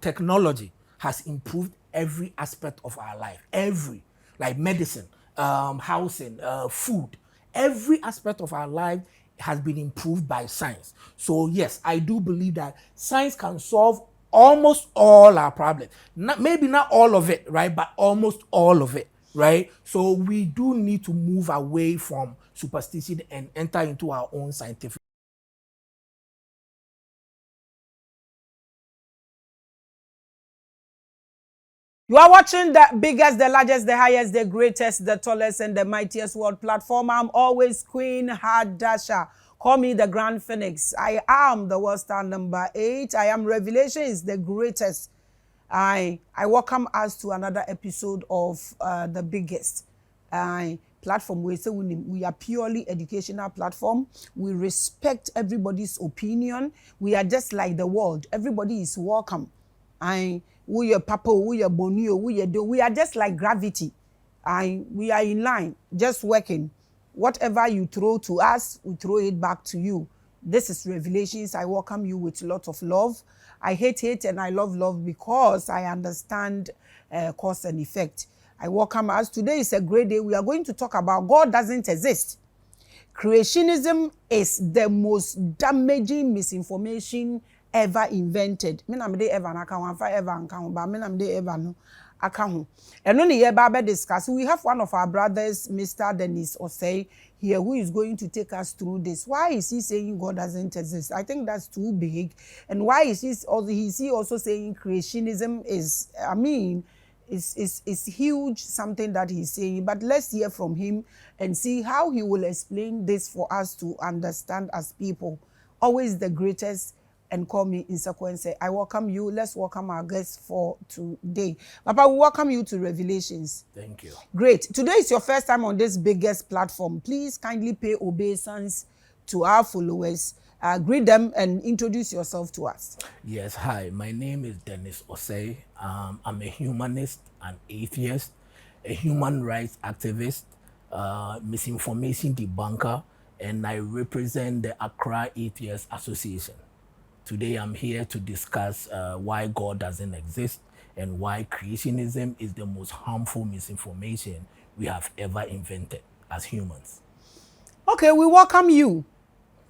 technology has improved every aspect of our life, like medicine, housing, food, every aspect of our life has been improved by science. So yes, I do believe that science can solve almost all our problems. Maybe not all of it, right? But almost all of it, right? So we do need to move away from superstition and enter into our own scientific. You are watching the biggest, the largest, the highest, the greatest, the tallest, and the mightiest world platform. I'm always Queen Hadasha. Call me the Grand Phoenix. I am the world star number 8. I am Revelation is the greatest. I welcome us to another episode of the biggest platform. We say we are purely educational platform. We respect everybody's opinion. We are just like the world. Everybody is welcome. We are papa, we are bonio, we are just like gravity. We are in line, just working. Whatever you throw to us, we throw it back to you. This is Revelations. I welcome you with a lot of love. I hate and I love because I understand cause and effect. I welcome us. Today is a great day. We are going to talk about God doesn't exist. Creationism is the most damaging misinformation ever invented. Me na me de ever na kan ever nkan ba me na me de ever no aka ho. Eno ne ye ba be discuss. We have one of our brothers, Mr. Dennis Osei, here who is going to take us through this. Why is he saying God doesn't exist? I think that's too big. And why is he also saying creationism is is huge, something that he's saying. But let's hear from him and see how he will explain this for us to understand as people. Always the greatest. And call me in sequence. I welcome you. Let's welcome our guests for today. Papa, we welcome you to Revelations. Thank you. Great. Today is your first time on this biggest platform. Please kindly pay obeisance to our followers. Greet them and introduce yourself to us. Yes, hi. My name is Dennis Osei. I'm a humanist, an atheist, a human rights activist, misinformation debunker, and I represent the Accra Atheist Association. Today I'm here to discuss why God doesn't exist and why creationism is the most harmful misinformation we have ever invented as humans. Okay, we welcome you.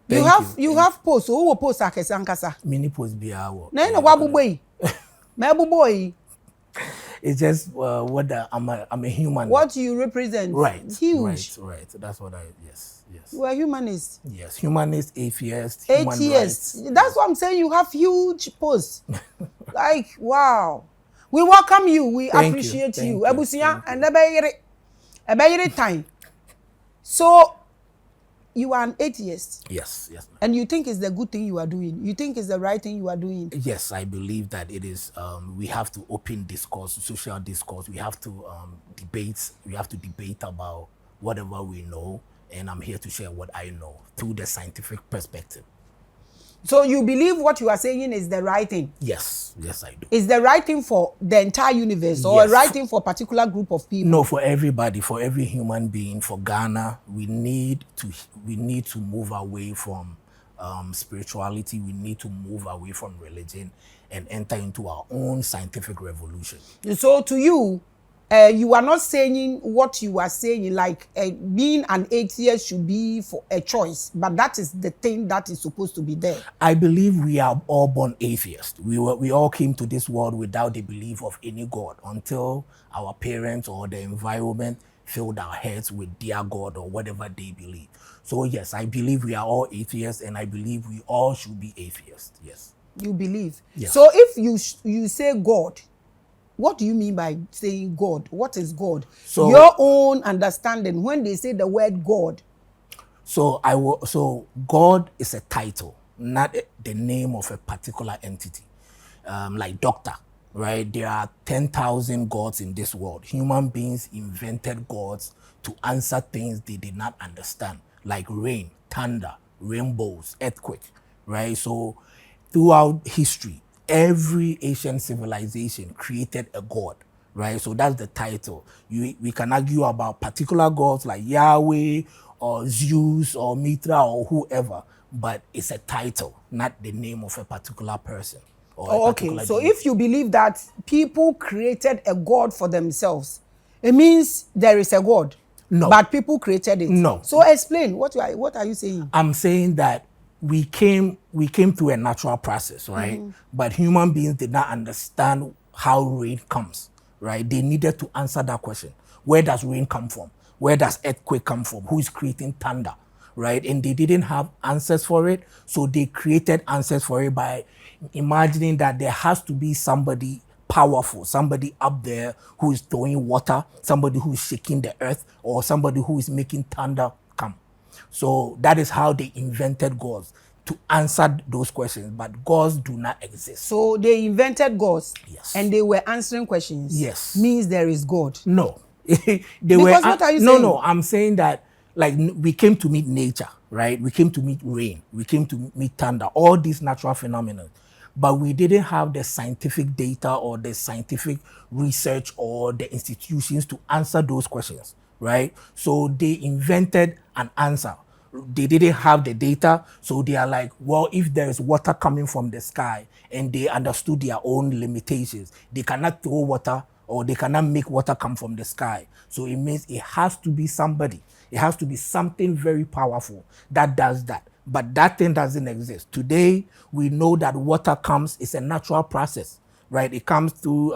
You have posts. Who will post ankasa? Mini post biawo. No, wabuboy. Mebuboy. It's just I'm a human. What you represent? Right. Huge. Right. That's what yes. You are humanist. Yes, humanist, atheist, atheist. Human rights. That's what I'm saying. You have huge posts. Like, wow. We welcome you. We appreciate you. Ebusia and ebeyere time. So you are an atheist. Yes. And you think it's the good thing you are doing. You think it's the right thing you are doing. Yes, I believe that it is. We have to open discourse, social discourse. We have to debate. We have to debate about whatever we know. And I'm here to share what I know through the scientific perspective. So you believe what you are saying is the right thing? Yes, I do. Is the right thing for the entire universe or a right thing for a particular group of people? No, for everybody, for every human being, for Ghana, we need to move away from spirituality. We need to move away from religion and enter into our own scientific revolution. So to you, you are not saying what you are saying, like being an atheist should be for a choice, but that is the thing that is supposed to be there. I believe we are all born atheists. We all came to this world without the belief of any God until our parents or the environment filled our heads with their God or whatever they believe. So yes, I believe we are all atheists, and I believe we all should be atheists. Yes. You believe? Yes. So if you say God, what do you mean by saying God? What is God? So your own understanding when they say the word God. So God is a title, not the name of a particular entity. Like doctor, right? There are 10,000 gods in this world. Human beings invented gods to answer things they did not understand, like rain, thunder, rainbows, earthquake, right? So throughout history, every ancient civilization created a god, right? So that's the title. We can argue about particular gods like Yahweh or Zeus or Mithra or whoever, but it's a title, not the name of a particular person or a Okay, particular so deity. if you believe that people created a God for themselves, it means there is a God. No. But people created it. No. So explain, what are you saying? I'm saying that we came through a natural process, right? But human beings did not understand how rain comes, right? They needed to answer that question. Where does rain come from? Where does earthquake come from? Who is creating thunder, right? And they didn't have answers for it, so they created answers for it by imagining that there has to be somebody powerful, somebody up there who is throwing water, somebody who is shaking the earth, or somebody who is making thunder come. So that is how they invented gods, to answer those questions. But gods do not exist. So they invented gods. Yes. And they were answering questions. Yes. Means there is God. No. Because what are you saying? No, I'm saying that like we came to meet nature, right? We came to meet rain. We came to meet thunder, all these natural phenomena. But we didn't have the scientific data or the scientific research or the institutions to answer those questions, right? So they invented an answer. They didn't have the data, so they are like, well, if there is water coming from the sky, and they understood their own limitations, they cannot throw water or they cannot make water come from the sky. So it means it has to be somebody. It has to be something very powerful that does that. But that thing doesn't exist. Today, we know that water comes, it's a natural process, right? It comes through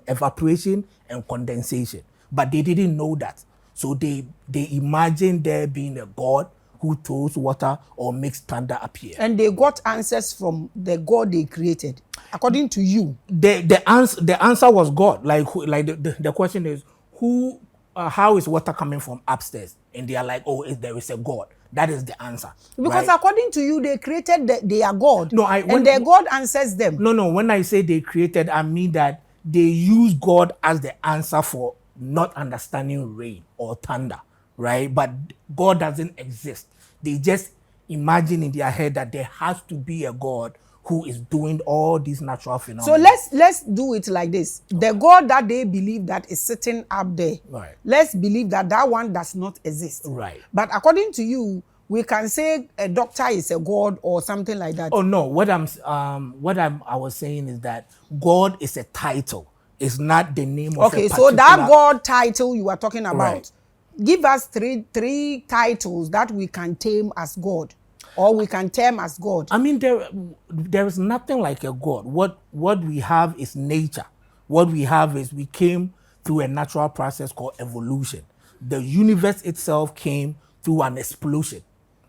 evaporation and condensation. But they didn't know that. So they imagined there being a God who throws water or makes thunder appear. And they got answers from the God they created, according to you. The answer was God. The question is, how is water coming from upstairs? And they are like, oh, there is a God. That is the answer. Because right? according to you, they created their God. No, and their God answers them. No. When I say they created, I mean that they use God as the answer for not understanding rain or thunder, right? But God doesn't exist. They just imagine in their head that there has to be a God who is doing all these natural phenomena. So let's do it like this. The God that they believe that is sitting up there, right, let's believe that one does not exist. Right. But according to you, we can say a doctor is a God or something like that. Oh no, I was saying is that God is a title. It's not the name of a particular... Okay, so that God title you are talking about, right, give us three titles that we can tame as God. Or we can term as God. I mean, there is nothing like a God. What we have is nature. What we have is we came through a natural process called evolution. The universe itself came through an explosion.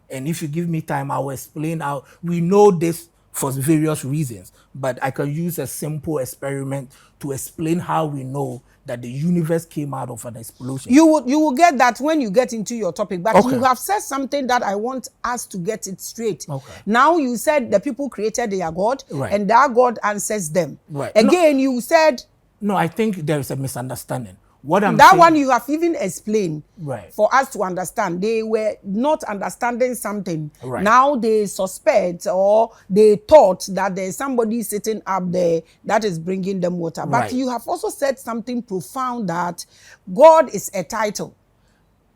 And if you give me time, I will explain how we know this for various reasons. But I can use a simple experiment to explain how we know that the universe came out of an explosion. You will get that when you get into your topic. But okay, you have said something that I want us to get it straight. Okay. Now you said the people created their God, right, and that God answers them. Right. Again, you said... No, I think there is a misunderstanding. What I'm that saying, one you have even explained, right, for us to understand. They were not understanding something. Right. Now they suspect or they thought that there's somebody sitting up there that is bringing them water. But right, you have also said something profound, that God is a title.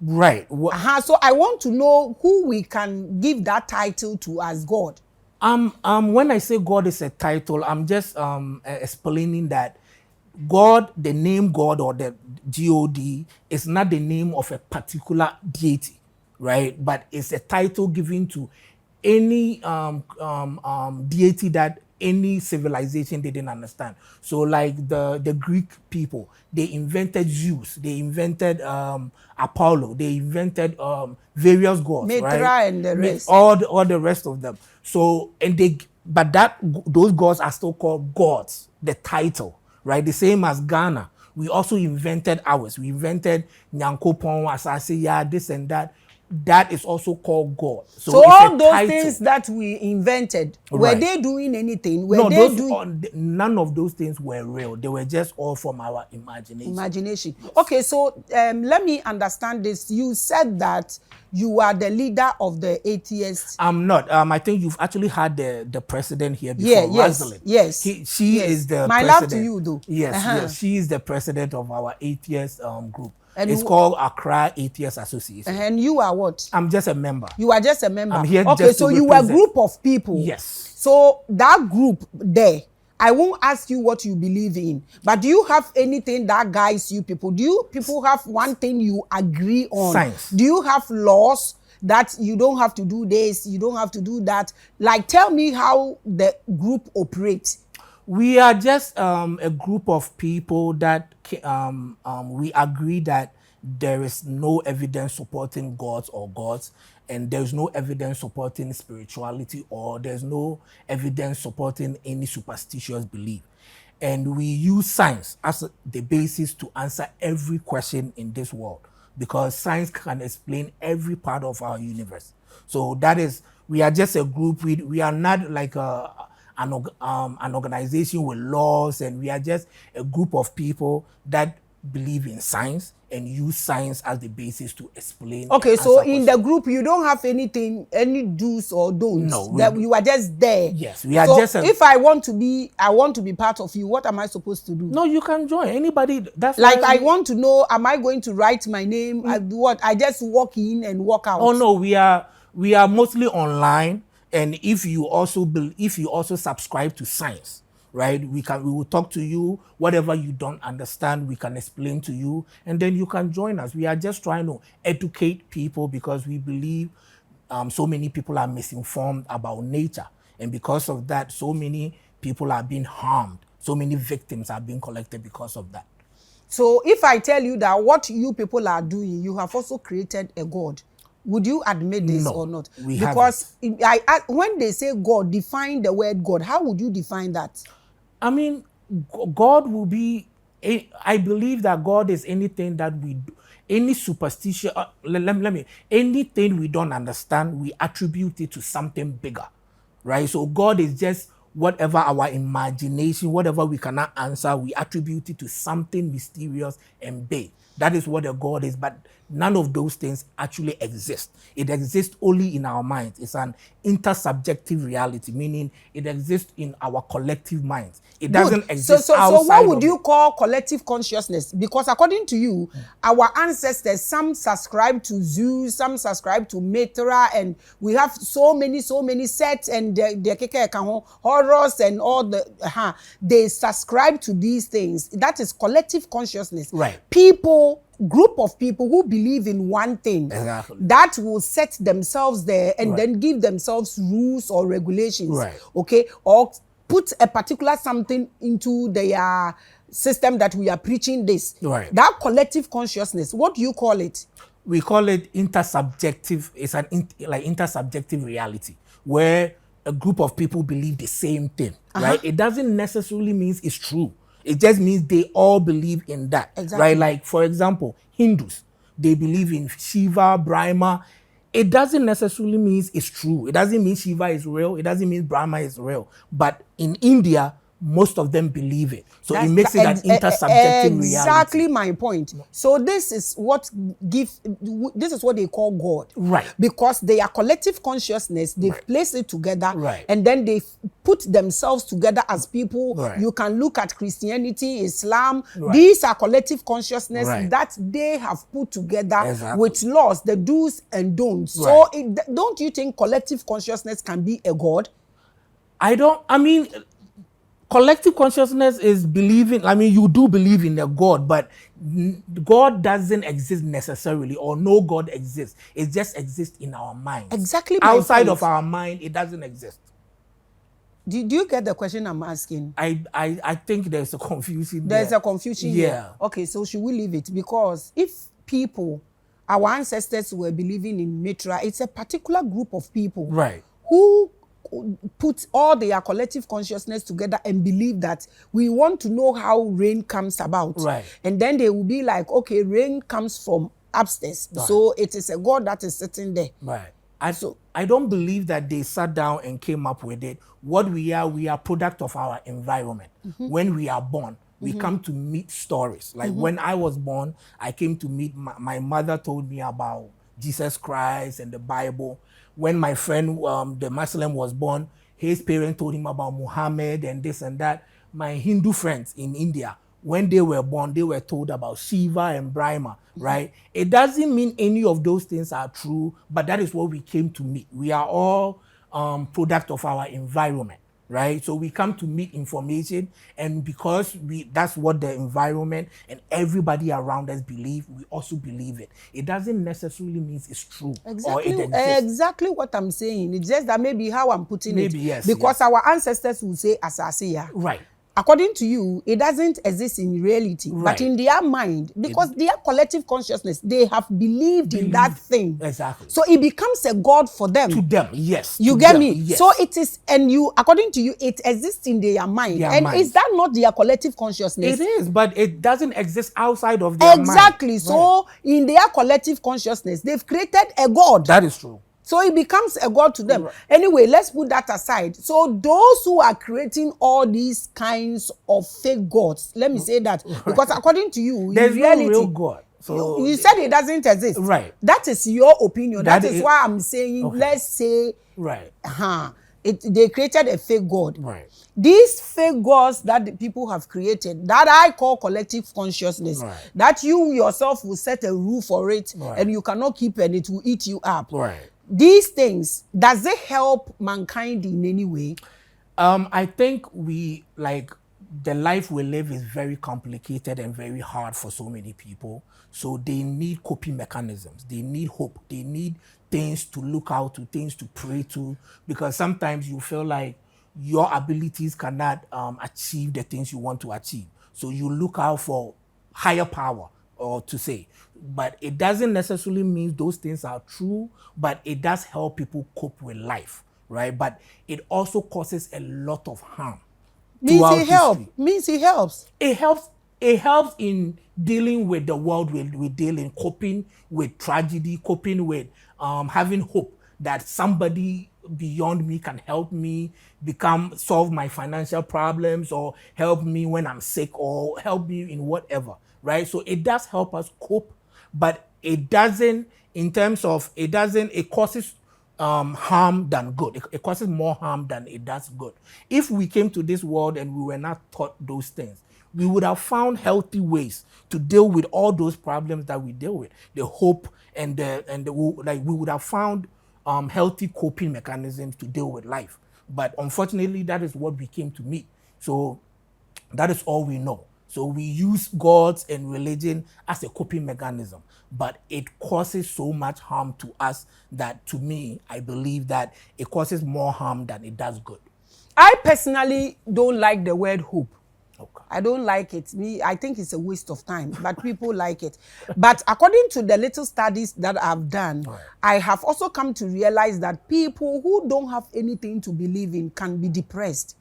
Right. So I want to know who we can give that title to as God. When I say God is a title, I'm just explaining that God, the name God or the God, is not the name of a particular deity, right? But it's a title given to any deity that any civilization didn't understand. So like the Greek people, they invented Zeus, they invented Apollo, they invented various gods, Mithra, right? and the rest. All the rest of them. So, but those gods are still called gods, the title. Right, the same as Ghana. We also invented ours. We invented Nyankopon, Asase, this and that. That is also called God. So all those things that we invented, were they doing anything? None of those things were real. They were just all from our imagination. Yes. Okay, so let me understand this. You said that you are the leader of the atheists. I'm not. I think you've actually had the president here before. Yes. She is the My president. love to you, though. Yes. She is the president of our atheist group. And it's called Accra Atheist Association. And you are what? I'm just a member. You are just a member. I'm here okay, just so to you were a group of people. Yes. So that group there, I won't ask you what you believe in, but do you have anything that guides you people? Do you people have one thing you agree on? Science. Do you have laws that you don't have to do this, you don't have to do that? Like, tell me how the group operates. We are just a group of people that we agree that there is no evidence supporting gods or gods, and there's no evidence supporting spirituality, or there's no evidence supporting any superstitious belief. And we use science as the basis to answer every question in this world, because science can explain every part of our universe. So that is, we are just a group. We are not like an organization with laws, and we are just a group of people that believe in science and use science as the basis to explain. Okay, so in the group, you don't have anything, any do's or don'ts. No, that you are just there. Yes, we are so just. If I want to be part of you, what am I supposed to do? No, you can join anybody. That's like I want to know. Am I going to write my name? I just walk in and walk out. Oh no, we are mostly online, and if you also subscribe to science, right? We will talk to you. Whatever you don't understand, we can explain to you, and then you can join us. We are just trying to educate people, because we believe so many people are misinformed about nature, and because of that, so many people are being harmed. So many victims are being collected because of that. So if I tell you that what you people are doing, you have also created a God, would you admit this or not? Because when they say God, define the word God. How would you define that? I mean, God will be, I believe that God is anything that we do, any superstition, anything we don't understand, we attribute it to something bigger, right? So God is just whatever our imagination, whatever we cannot answer, we attribute it to something mysterious and big. That is what a God is, but none of those things actually exist. It exists only in our minds. It's an intersubjective reality, meaning it exists in our collective minds. It doesn't exist outside. So what would you call collective consciousness? Because according to you, our ancestors, some subscribe to Zeus, some subscribe to Mithra, and we have so many sets, and the horrors and all the they subscribe to these things. That is collective consciousness. Right. Group of people who believe in one thing, exactly, that will set themselves there and then give themselves rules or regulations, okay, or put a particular something into their system that we are preaching this. That collective consciousness, what do you call it? We call it intersubjective. It's an intersubjective reality where a group of people believe the same thing, right? It doesn't necessarily mean it's true. It just means they all believe in that, right? Like, for example, Hindus, they believe in Shiva, Brahma. It doesn't necessarily mean it's true. It doesn't mean Shiva is real. It doesn't mean Brahma is real. But in India, most of them believe it. So it makes it an intersubjective reality. Exactly my point. So this is what they call God. Right. Because they are collective consciousness, they place it together, and then they put themselves together as people. You can look at Christianity, Islam. These are collective consciousness that they have put together with laws, the do's and don'ts. So don't you think collective consciousness can be a God? Collective consciousness is believing, you do believe in a God, but God doesn't exist necessarily, or no God exists. It just exists in our minds. Exactly. Outside of our mind, it doesn't exist. Do you get the question I'm asking? I think there's a confusion. There's a confusion here. Okay, so should we leave it? Because if our ancestors were believing in Mithra, it's a particular group of people who put all their collective consciousness together and believe that we want to know how rain comes about. And then they will be like, okay, rain comes from upstairs. So it is a God that is sitting there. I don't believe that they sat down and came up with it. What we are product of our environment. When we are born, we come to meet stories. Like when I was born, I came to meet, my mother told me about Jesus Christ and the Bible. When my friend, the Muslim, was born, his parents told him about Muhammad and this and that. My Hindu friends in India, when they were born, they were told about Shiva and Brahma, right? It doesn't mean any of those things are true, but that is what we came to meet. We are all product of our environment. right? So we come to meet information, and because that's what the environment and everybody around us believe, we also believe it. It doesn't necessarily mean it's true or it exists. Exactly what I'm saying. It's just that maybe how I'm putting it. Maybe, yes. Because our ancestors will say asasiya. Right. According to you, it doesn't exist in reality, Right. but in their mind, because their collective consciousness, they have believed in that thing. Exactly. So it becomes a god for them. To them, yes. You to get them, me? Yes. So it is, and you, according to you, it exists in their mind. Their and minds. is that not their collective consciousness? It is, but it doesn't exist outside of their mind. Exactly. So in their collective consciousness, they've created a god. That is true. So it becomes a god to them. Right. Anyway, let's put that aside. So those who are creating all these kinds of fake gods, let me say that, because according to you, there's in reality, no real god. So you said it doesn't exist. Right. That is your opinion. That is why I'm saying, okay. let's say, right. They created a fake god. Right. These fake gods that the people have created, that I call collective consciousness, right. that you yourself will set a rule for it, right. and you cannot keep it, and it will eat you up. Right. These things, does it help mankind in any way? I think the life we live is very complicated and very hard for so many people. So they need coping mechanisms. They need hope. They need things to look out to, things to pray to, because sometimes you feel like your abilities cannot achieve the things you want to achieve. So you look out for higher power, or to say. But it doesn't necessarily mean those things are true, but it does help people cope with life, right? But it also causes a lot of harm. Means it helps. It helps in dealing with the world we deal in, coping with tragedy, coping with having hope that somebody beyond me can help me solve my financial problems, or help me when I'm sick, or help me in whatever, right? So it does help us cope, but it doesn't, it causes harm than good. It causes more harm than it does good. If we came to this world and we were not taught those things, we would have found healthy ways to deal with all those problems that we deal with. The hope and we would have found healthy coping mechanisms to deal with life. But unfortunately, that is what we came to meet. So that is all we know. So we use gods and religion as a coping mechanism, but it causes so much harm to us that, to me, I believe that it causes more harm than it does good. I personally don't like the word hope. Okay. I don't like it. I think it's a waste of time, but people like it. But according to the little studies that I've done, right. I have also come to realize that people who don't have anything to believe in can be depressed.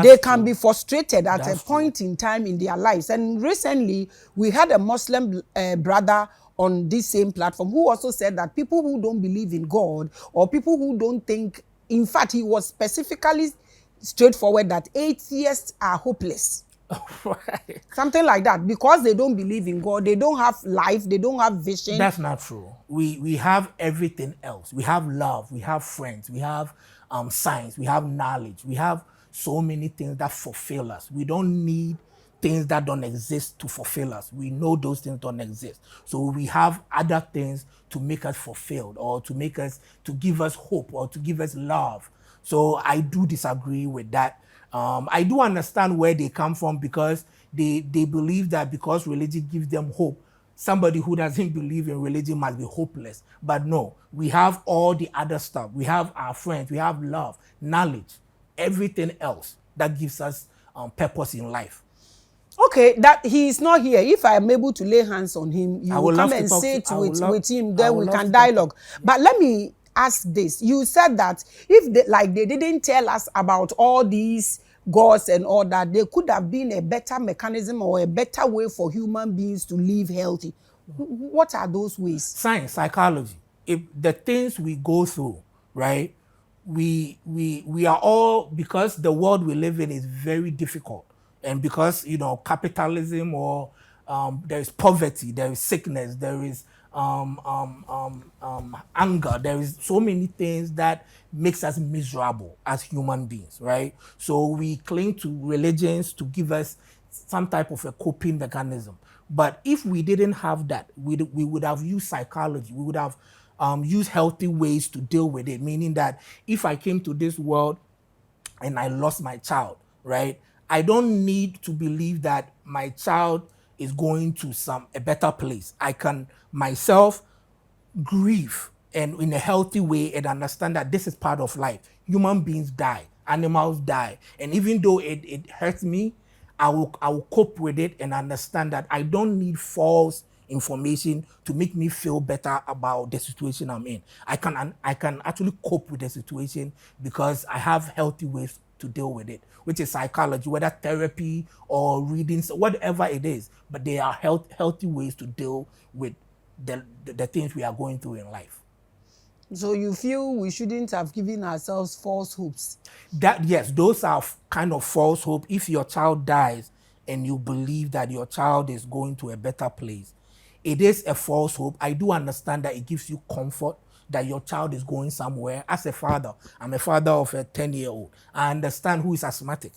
They can be frustrated at a point in time in their lives. And recently, we had a Muslim brother on this same platform who also said that people who don't believe in God, or people who don't think, in fact, he was specifically straightforward that atheists are hopeless. Right. Something like that, because they don't believe in God, they don't have life, they don't have vision. That's not true. We have everything else. We have love, we have friends, we have science, we have knowledge, we have so many things that fulfill us. We don't need things that don't exist to fulfill us. We know those things don't exist. So we have other things to make us fulfilled, or to give us hope, or to give us love. So I do disagree with that. I do understand where they come from, because they believe that because religion gives them hope, somebody who doesn't believe in religion must be hopeless. But no, we have all the other stuff. We have our friends, we have love, knowledge, everything else that gives us purpose in life. Okay, that he is not here. If I am able to lay hands on him, you will come and sit with him, then we can dialogue. But let me ask this. You said that if they didn't tell us about all these gods and all that, there could have been a better mechanism or a better way for human beings to live healthy. What are those ways? Science, psychology. If the things we go through, right? We are all, because the world we live in is very difficult, and because capitalism, or there is poverty, there is sickness, there is anger, there is so many things that makes us miserable as human beings, right? So we cling to religions to give us some type of a coping mechanism. But if we didn't have that, we would have used psychology. We would have use healthy ways to deal with it, meaning that if I came to this world and I lost my child, right? I don't need to believe that my child is going to a better place. I can myself grieve and in a healthy way and understand that this is part of life. Human beings die, animals die, and even though it hurts me, I will cope with it and understand that I don't need false information to make me feel better about the situation I'm in. I can actually cope with the situation because I have healthy ways to deal with it, which is psychology, whether therapy or reading, whatever it is. But there are healthy ways to deal with the things we are going through in life. So you feel we shouldn't have given ourselves false hopes? That, yes, those are kind of false hope. If your child dies and you believe that your child is going to a better place, it is a false hope. I do understand that it gives you comfort that your child is going somewhere. As a father, I'm a father of a 10-year-old. I understand who is asthmatic.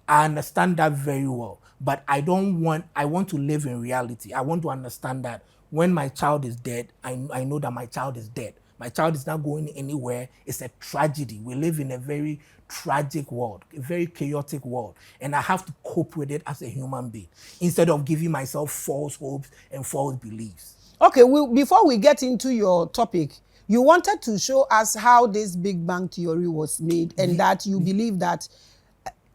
I understand that very well. But I want to live in reality. I want to understand that when my child is dead, I know that my child is dead. My child is not going anywhere. It's a tragedy. We live in a very tragic world, a very chaotic world. And I have to cope with it as a human being instead of giving myself false hopes and false beliefs. Okay, before we get into your topic, you wanted to show us how this Big Bang Theory was made and that you believe that.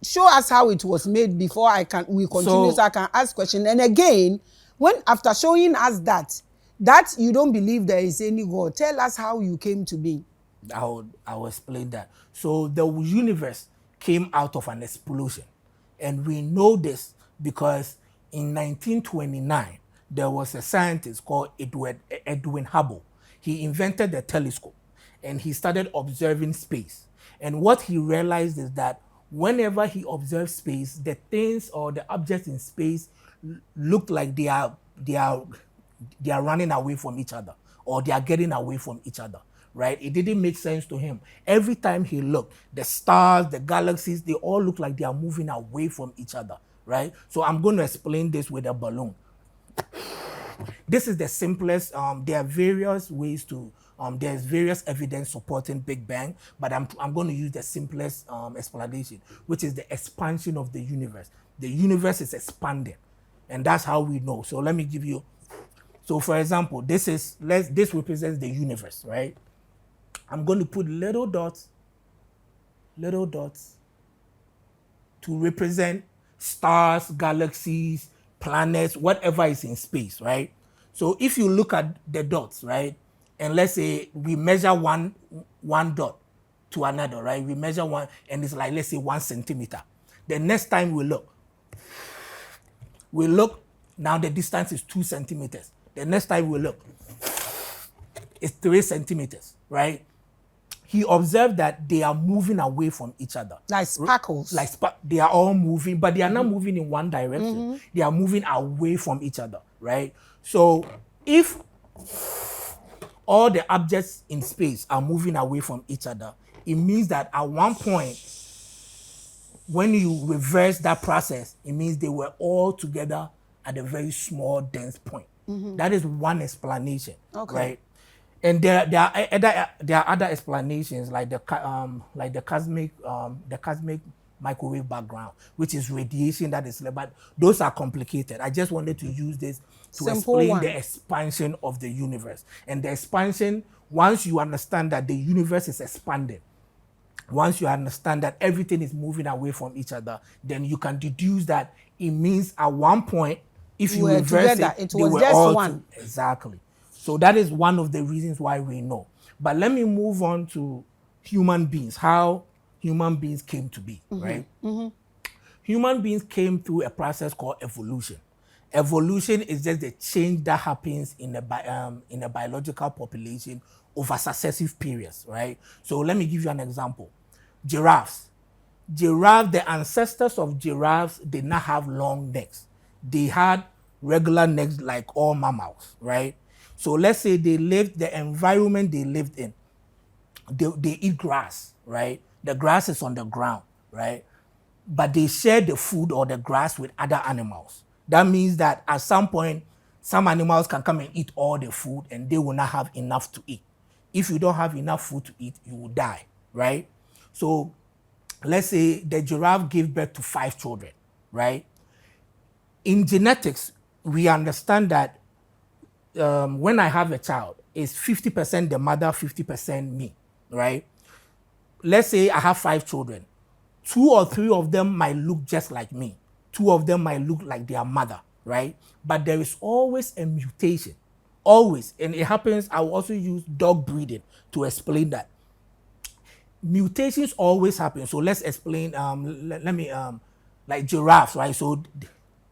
Show us how it was made before we continue so I can ask questions. And again, after showing us that you don't believe there is any God, tell us how you came to be. I'll explain that. So the universe came out of an explosion. And we know this because in 1929, there was a scientist called Edwin Hubble. He invented the telescope and he started observing space. And what he realized is that whenever he observed space, the things or the objects in space look like they are running away from each other or they are getting away from each other, right? It didn't make sense to him. Every time he looked, the stars, the galaxies, they all look like they are moving away from each other, right? So I'm going to explain this with a balloon. This is the simplest. There are various ways to. There's various evidence supporting Big Bang, but I'm going to use the simplest explanation, which is the expansion of the universe. The universe is expanding, and that's how we know. So let me give you. So for example, this represents the universe, right? I'm going to put little dots to represent stars, galaxies, planets, whatever is in space, right? So if you look at the dots, right, and let's say we measure one dot to another, right? We measure one, and it's like, let's say 1 centimeter. The next time we look, now the distance is 2 centimeters. The next time we look, it's 3 centimeters, right? He observed that they are moving away from each other. Like sparkles. They are all moving, but they are not moving in one direction. They are moving away from each other, right? So if all the objects in space are moving away from each other, it means that at one point, when you reverse that process, it means they were all together at a very small, dense point. That is one explanation, right? And there are other explanations like the cosmic microwave background, which is radiation that is, but those are complicated. I just wanted to use this to explain the expansion of the universe. And the expansion, once you understand that the universe is expanding, once you understand that everything is moving away from each other, then you can deduce that it means at one point, if you reverse it was just one. Exactly. So that is one of the reasons why we know. But let me move on to human beings, how human beings came to be, right? Human beings came through a process called evolution. Evolution is just the change that happens in a biological population over successive periods, right? So let me give you an example. Giraffes. The ancestors of giraffes did not have long necks. They had regular necks like all mammals, right? So let's say the environment they lived in, they eat grass, right? The grass is on the ground, right? But they share the food or the grass with other animals. That means that at some point, some animals can come and eat all the food and they will not have enough to eat. If you don't have enough food to eat, you will die, right? So let's say the giraffe gave birth to 5 children, right? In genetics, we understand that when I have a child, it's 50% the mother, 50% me, right? Let's say I have 5 children. 2 or 3 of them might look just like me. 2 of them might look like their mother, right? But there is always a mutation, always. And it happens, I will also use dog breeding to explain that. Mutations always happen. So let's explain, let me, like giraffes, right? So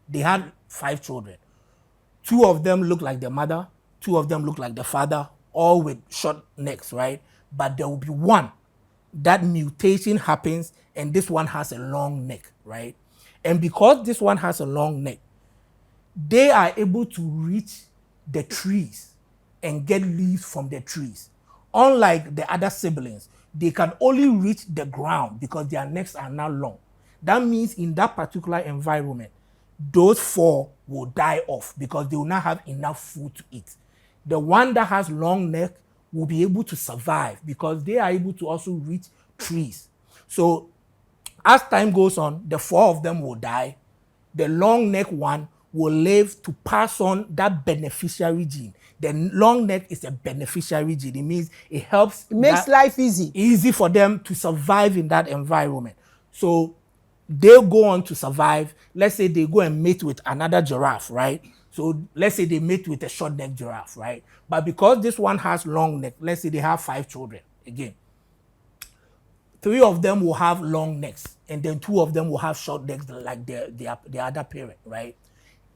they had 5 children. 2 of them look like the mother, 2 of them look like the father, all with short necks, right? But there will be one that mutation happens, and this one has a long neck, right? And because this one has a long neck, they are able to reach the trees and get leaves from the trees. Unlike the other siblings, they can only reach the ground because their necks are now long. That means in that particular environment, those 4 will die off because they will not have enough food to eat. The one that has long neck will be able to survive because they are able to also reach trees. So as time goes on, the 4 of them will die. The long neck one will live to pass on that beneficiary gene. The long neck is a beneficiary gene. It means it helps. It makes life easy. Easy for them to survive in that environment. So they'll go on to survive. Let's say they go and mate with another giraffe, right? So let's say they mate with a short-necked giraffe, right? But because this one has long neck, let's say they have 5 children. Again, 3 of them will have long necks, and then 2 of them will have short necks like their other parent, right?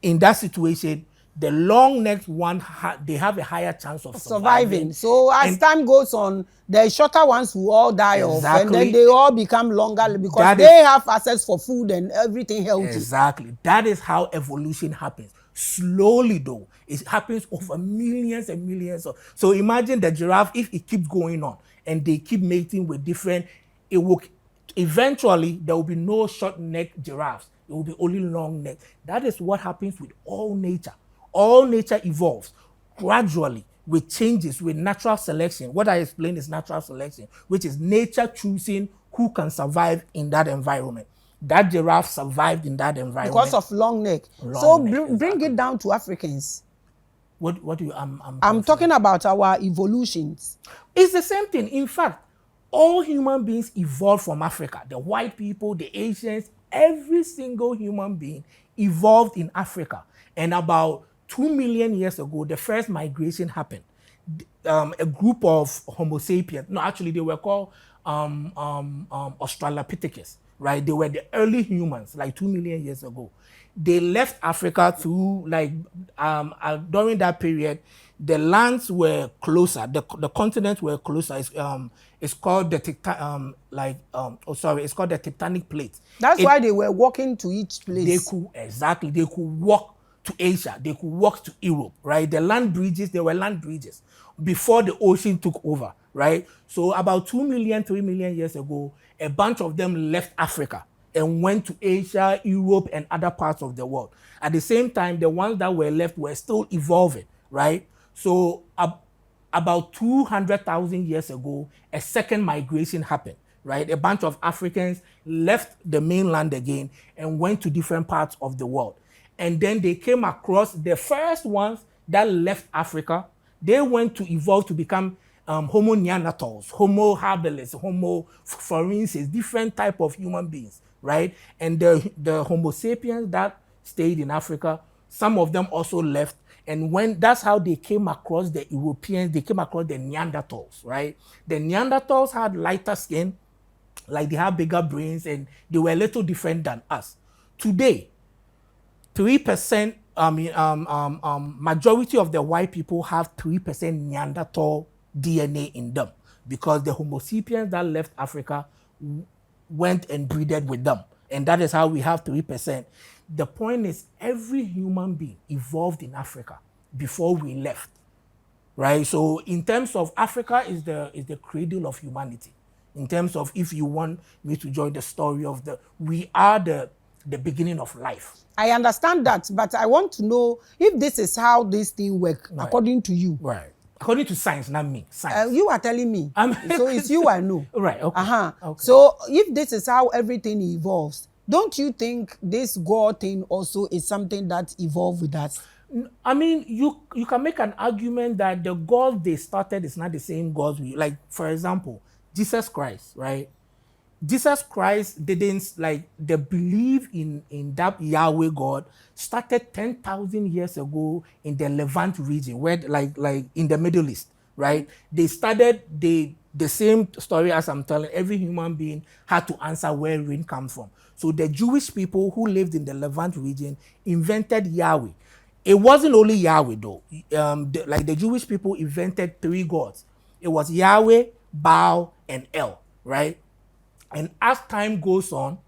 In that situation, the long-necked one, they have a higher chance of surviving. So as time goes on, the shorter ones will all die off, and then they all become longer because they have access for food and everything healthy. Exactly. That is how evolution happens. Slowly though, it happens over millions and millions of. So imagine the giraffe, if it keeps going on and they keep mating with different, it will eventually there will be no short-necked giraffes. It will be only long neck. That is what happens with all nature. All nature evolves gradually with changes, with natural selection. What I explained is natural selection, which is nature choosing who can survive in that environment. That giraffe survived in that environment because of long neck. Bring it down to Africans. What do you? I'm talking about our evolutions. It's the same thing. In fact, all human beings evolved from Africa. The white people, the Asians, every single human being evolved in Africa. And about 2 million years ago, the first migration happened. A group of Homo sapiens, no, actually they were called Australopithecus, right? They were the early humans, like 2 million years ago. They left Africa through, like, during that period, the lands were closer, the continents were closer. It's called the it's called the tectonic plate. That's why they were walking to each place. They could walk to Asia, they could walk to Europe, right? The land bridges, they were land bridges before the ocean took over, right? So about 2 million, 3 million years ago, a bunch of them left Africa and went to Asia, Europe, and other parts of the world. At the same time, the ones that were left were still evolving, right? So about 200,000 years ago, a second migration happened, right? A bunch of Africans left the mainland again and went to different parts of the world. And then they came across the first ones that left Africa. They went to evolve to become Homo neanderthals, Homo habilis, Homo forensis, different type of human beings, right? And the Homo sapiens that stayed in Africa, some of them also left. And that's how they came across the Europeans, they came across the Neanderthals, right? The Neanderthals had lighter skin, like they have bigger brains, and they were a little different than us. Today, 3%, majority of the white people have 3% Neanderthal DNA in them because the Homo sapiens that left Africa went and breeded with them. And that is how we have 3%. The point is, every human being evolved in Africa before we left, right? So in terms of Africa is the cradle of humanity. In terms of, if you want me to join the story of we are the beginning of life. I understand that, but I want to know if this is how this thing works, according to you. Right. According to science, not me. Science. You are telling me. So it's you I know. Right, okay. Okay. So if this is how everything evolves, don't you think this God thing also is something that evolved with us? I mean, you can make an argument that the God they started is not the same God we like. For example, Jesus Christ, right? Jesus Christ didn't like the belief in that Yahweh God started 10,000 years ago in the Levant region, where like in the Middle East, right? They started the same story as I'm telling. Every human being had to answer where rain comes from. So the Jewish people who lived in the Levant region invented Yahweh. It wasn't only Yahweh though. Like the Jewish people invented 3 gods. It was Yahweh, Baal, and El, right? And as time goes on,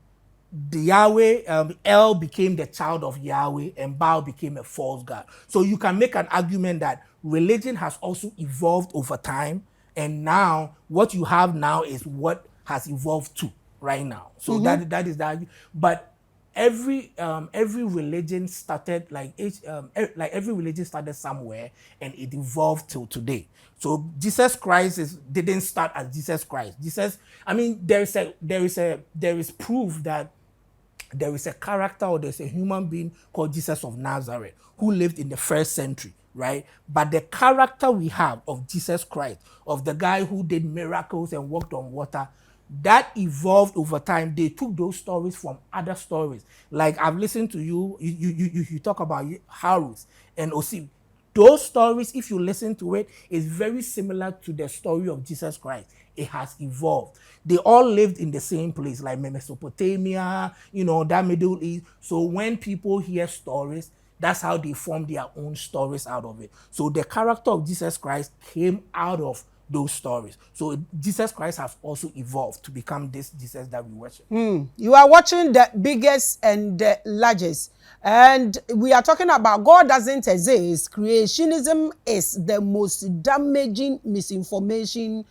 the Yahweh, El became the child of Yahweh, and Baal became a false god. So you can make an argument that religion has also evolved over time, and now what you have now is what has evolved to right now. So that is that. But every religion started every religion started somewhere and it evolved till today. So Jesus Christ didn't start as Jesus Christ. I mean, there is proof that there is a character or there's a human being called Jesus of Nazareth who lived in the 1st century, right? But the character we have of Jesus Christ, of the guy who did miracles and walked on water, that evolved over time. They took those stories from other stories. Like I've listened to you talk about Harus and Osei. Those stories, if you listen to it, is very similar to the story of Jesus Christ. It has evolved. They all lived in the same place, like Mesopotamia, that Middle East. So when people hear stories, that's how they form their own stories out of it. So the character of Jesus Christ came out of those stories. So Jesus Christ has also evolved to become this Jesus that we worship. You are watching the biggest and the largest. And we are talking about God doesn't exist. Creationism is the most damaging misinformation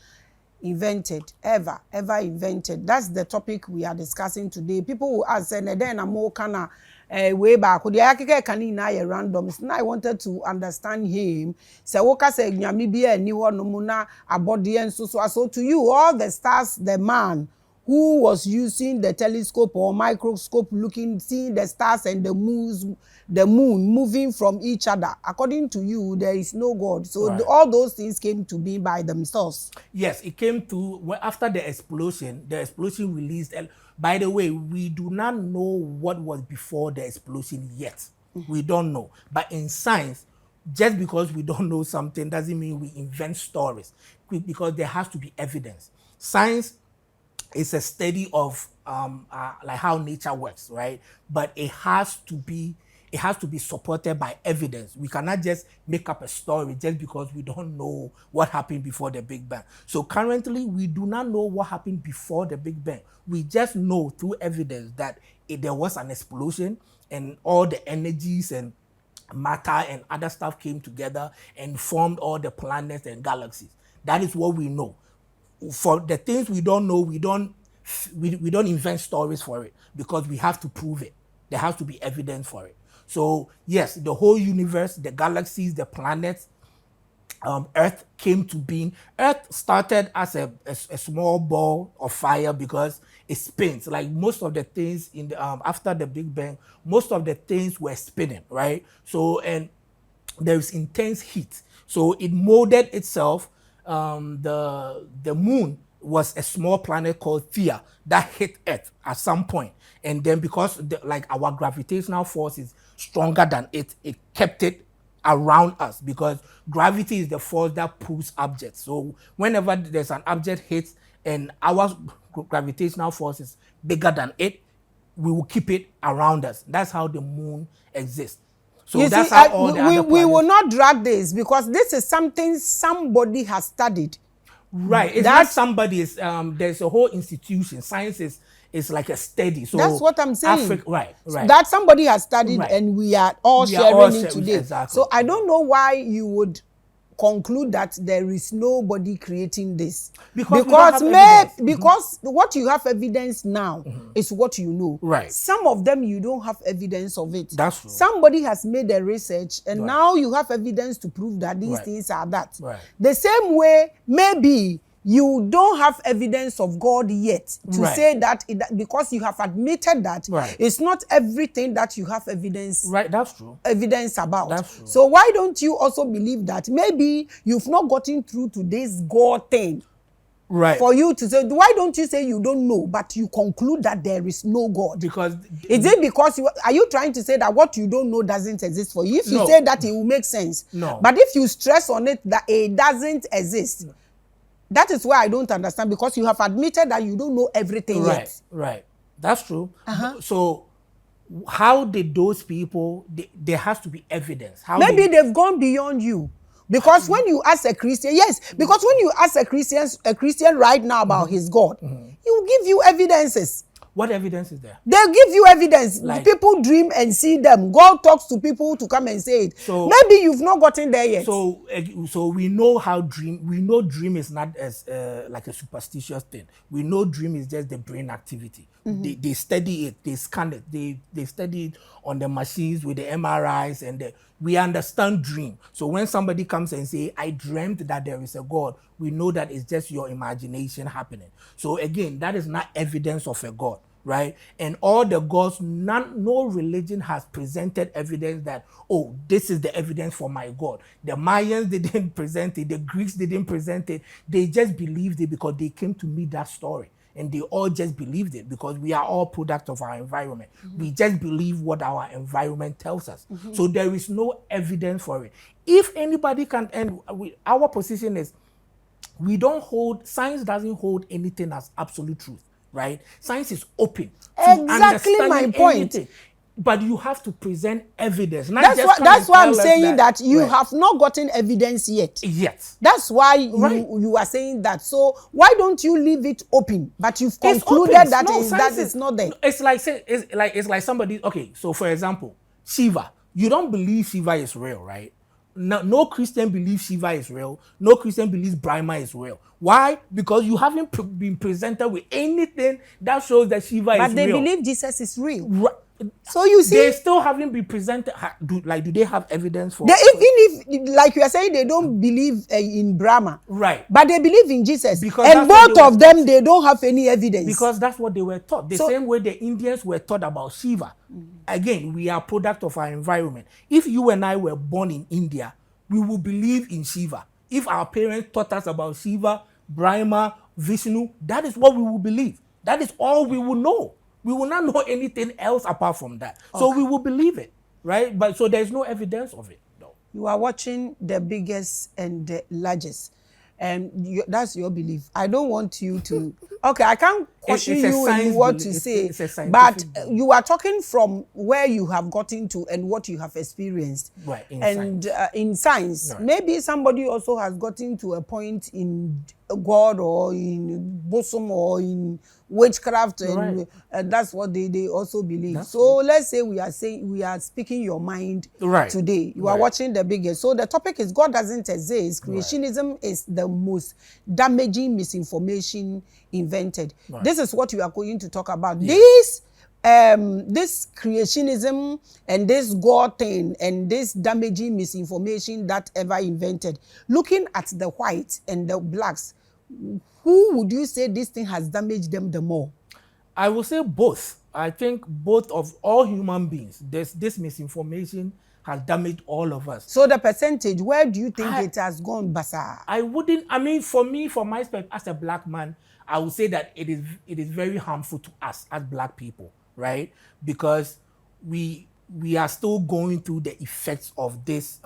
invented, ever invented. That's the topic we are discussing today. People will ask, and then I'm more kind of way back. Random. Now I wanted to understand him. So woka say nyame bia ni ho no mu na abode so to you all the stars, the man who was using the telescope or microscope seeing the stars and the moon moving from each other. According to you, there is no God. So Right. all those things came to be by themselves. Yes, it came to after the explosion released. By the way, we do not know what was before the explosion yet. We don't know. But in science, just because we don't know something doesn't mean we invent stories, because there has to be evidence. Science is a study of like how nature works, right? But it has to be supported by evidence. We cannot just make up a story just because we don't know what happened before the Big Bang. So currently, we do not know what happened before the Big Bang. We just know through evidence that there was an explosion and all the energies and matter and other stuff came together and formed all the planets and galaxies. That is what we know. For the things we don't know, we don't invent stories for it, because we have to prove it. There has to be evidence for it. So yes, the whole universe, the galaxies, the planets, Earth came to being. Earth started as a small ball of fire because it spins. Like most of the things in the after the Big Bang, most of the things were spinning, right? So, and there is intense heat. So it molded itself. The moon was a small planet called Theia that hit Earth at some point. And then because our gravitational force is stronger than it kept it around us, because gravity is the force that pulls objects. So whenever there's an object hits and our gravitational force is bigger than it, we will keep it around us. That's how the moon exists. So that's how all the other planets... We will not drag this, because this is something somebody has studied. Right. It's not somebody's, there's a whole institution. Science is like a study. So that's what I'm saying. Right. That somebody has studied, and we are all sharing it today. Exactly. So I don't know why you would conclude that there is nobody creating this. Because we don't have evidence. Because what you have evidence now is what you know. Right. Some of them you don't have evidence of it. That's true. Somebody has made a research and Right. now you have evidence to prove that these Right. things are that. Right. The same way, maybe you don't have evidence of God yet to Right. say that because you have admitted that Right. it's not everything that you have evidence Right, that's true. evidence about. That's true. So why don't you also believe that maybe you've not gotten through to this God thing Right. for you to say, why don't you say you don't know, but you conclude that there is no God? Because Is it because are you trying to say that what you don't know doesn't exist for you? If you No. say that, it will make sense. No. But if you stress on it that it doesn't exist, that is why I don't understand, because you have admitted that you don't know everything right, yet. right. That's true. So how did those people, there has to be evidence. How Maybe did, they've gone beyond you. Because when you ask a Christian, yes, because when you ask a Christian right now about his God, he will give you evidences. what evidence is there? They'll give you evidence. Like- People dream and see them. God talks to people to come and say it. So- maybe you've not gotten there yet. So we know how dream is not as like a superstitious thing. We know dream is just the brain activity. They study it, they scan it, they study it on the machines with the MRIs, and we understand dream. So when somebody comes and say, I dreamt that there is a God, we know that it's just your imagination happening. So again, that is not evidence of a God, right? And all the gods, no religion has presented evidence that, oh, this is the evidence for my God. The Mayans didn't present it, the Greeks didn't present it. They just believed it because they came to meet that story. And they all just believed it because we are all product of our environment. We just believe what our environment tells us. So there is no evidence for it. If anybody can, and our position is, science doesn't hold anything as absolute truth, right? Science is open to Exactly my understanding point. anything. But you have to present evidence. Not That's just why, come that's and why I'm tell us saying that you right. have not gotten evidence yet. Yet. That's why Right. you are saying that. So why don't you leave it open? But you've It's concluded open. that No, is science that is not there. It's like somebody. Okay, so for example, Shiva. You don't believe Shiva is real, right? No Christian believes Shiva is real. No Christian believes Brahma is real. Why? Because you haven't been presented with anything that shows that Shiva is real. But they believe Jesus is real. Right. So you see, They still haven't been presented. Do they have evidence for? even if, like you are saying, they don't believe in Brahma, Right. but they believe in Jesus, Because and that's what both they of were them they don't have any evidence. Because that's what they were taught. The So- same way the Indians were taught about Shiva. Again, we are product of our environment. If you and I were born in India, we will believe in Shiva. If our parents taught us about Shiva, Brahma, Vishnu, that is what we will believe. That is all we will know. We will not know anything else apart from that. So we will believe it, right? But so there's no evidence of it, though. You are watching the biggest and the largest, and that's your belief. I don't want you to. Okay, I can't question It's a you in science what belief. to It's say, a scientific but belief. you are talking from where you have gotten to and what you have experienced. Right, in and science. In science, Right. maybe somebody also has gotten to a point in God or in bosom or in witchcraft, and Right. that's what they also believe. That's so let's say we are speaking your mind Right. today. You are Right. watching the biggest. So the topic is God doesn't exist. Creationism is the most damaging misinformation invented. Right. This is what we are going to talk about. This creationism and this God thing and this damaging misinformation that ever invented. Looking at the whites and the blacks, who would you say this thing has damaged them the more? I will say both. I think both of all human beings. This misinformation has damaged all of us. So the percentage, where do you think it has gone, Basa? For me, from my perspective, as a black man, I would say that it is very harmful to us as black people, right? Because we are still going through the effects of this.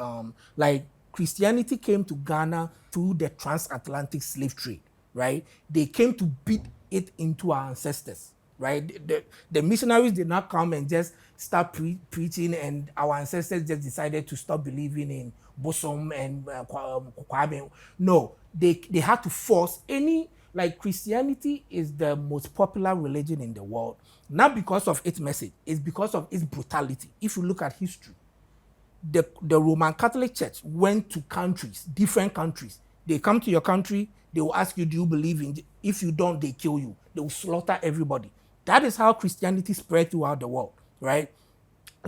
Like Christianity came to Ghana through the transatlantic slave trade, right? They came to beat it into our ancestors, right? The missionaries did not come and just start preaching, and our ancestors just decided to stop believing in bosom and Kwame. No, they had to force like Christianity is the most popular religion in the world, not because of its message, it's because of its brutality. If you look at history, the Roman Catholic Church went to countries, different countries. They come to your country, they will ask you, do you believe in? If you don't, they kill you. They will slaughter everybody. That is how Christianity spread throughout the world, right?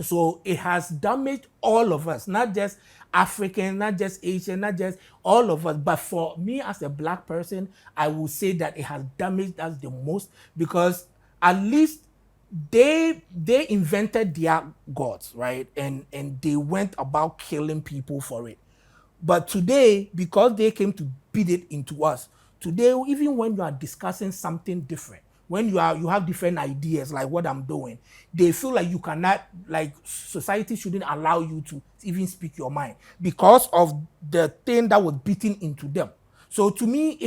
So it has damaged all of us, not just African, not just Asian, not just all of us. But for me as a black person, I will say that it has damaged us the most, because at least they invented their gods, right? And they went about killing people for it. But today, because they came to beat it into us, today, even when you are discussing something different, when you have different ideas like what I'm doing, they feel like you cannot, like society shouldn't allow you to even speak your mind because of the thing that was beaten into them. So to me,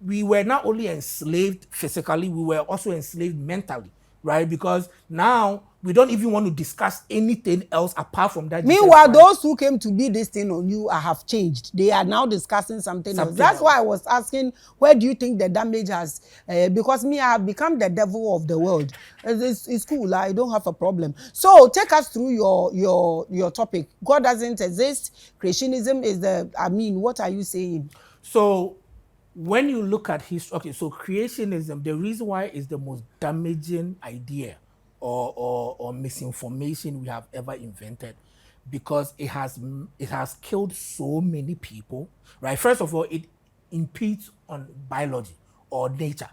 we were not only enslaved physically, we were also enslaved mentally, right? Because now we don't even want to discuss anything else apart from that. Meanwhile, those who came to be this thing on you have changed. They are now discussing something else. That's why I was asking, where do you think the damage has? Because me, I have become the devil of the world. It's cool. I don't have a problem. So take us through your topic. God doesn't exist. Creationism is what are you saying? So when you look at history, okay, so creationism, the reason why it's the most damaging idea or misinformation we have ever invented, because it has killed so many people, right? First of all, it impedes on biology or nature.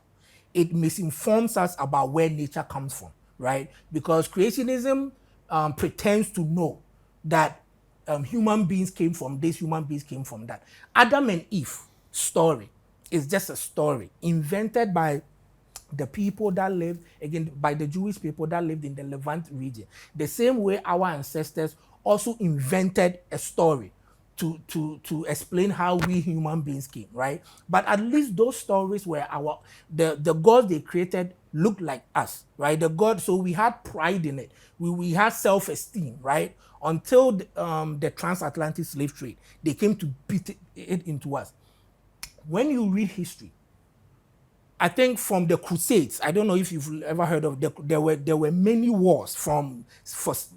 It misinforms us about where nature comes from, right? Because creationism pretends to know that human beings came from this, human beings came from that. Adam and Eve story is just a story invented by the people that lived, again, by the Jewish people that lived in the Levant region. The same way our ancestors also invented a story to explain how we human beings came, right? But at least those stories were the gods they created looked like us, right? The God, so we had pride in it. We had self-esteem, right? Until the transatlantic slave trade, they came to beat it into us. When you read history, I think from the Crusades, I don't know if you've ever heard of, there were many wars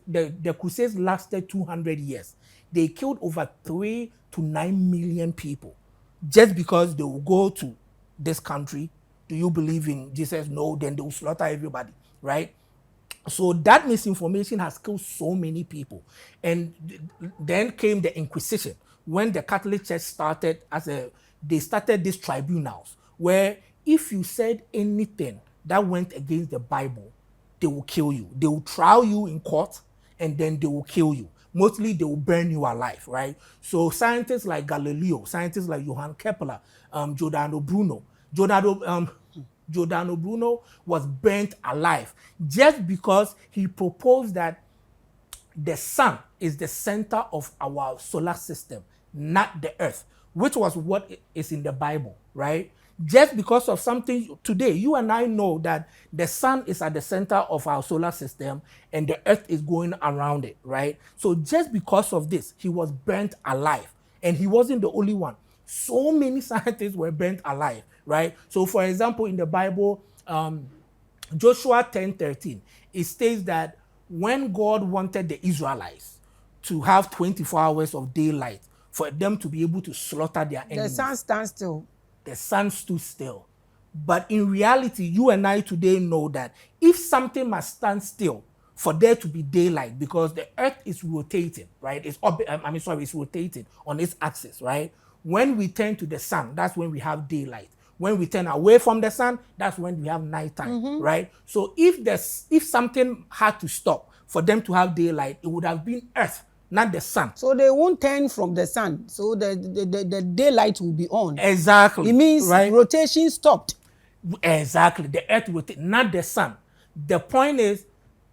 the Crusades lasted 200 years. They killed over 3 to 9 million people just because they will go to this country. Do you believe in Jesus? No, then they will slaughter everybody, right? So that misinformation has killed so many people. And then came the Inquisition, when the Catholic Church they started these tribunals where if you said anything that went against the Bible, they will kill you. They will trial you in court and then they will kill you. Mostly they will burn you alive, right? So scientists like Galileo, scientists like Johann Kepler, Giordano Bruno was burnt alive just because he proposed that the sun is the center of our solar system, not the earth, which was what is in the Bible, right? Just because of something today, you and I know that the sun is at the center of our solar system and the earth is going around it, right? So just because of this, he was burnt alive. And he wasn't the only one. So many scientists were burnt alive, right? So for example, in the Bible, Joshua 10:13, it states that when God wanted the Israelites to have 24 hours of daylight for them to be able to slaughter their enemies, the sun stands still. The sun stood still. But in reality, you and I today know that if something must stand still for there to be daylight, because the earth is rotating, right? It's rotating on its axis, right? When we turn to the sun, that's when we have daylight. When we turn away from the sun, that's when we have nighttime, right? So if something had to stop for them to have daylight, it would have been earth, not the sun. So they won't turn from the sun. So the daylight will be on. Exactly. It means rotation stopped. Exactly. The earth rotated, not the sun. The point is,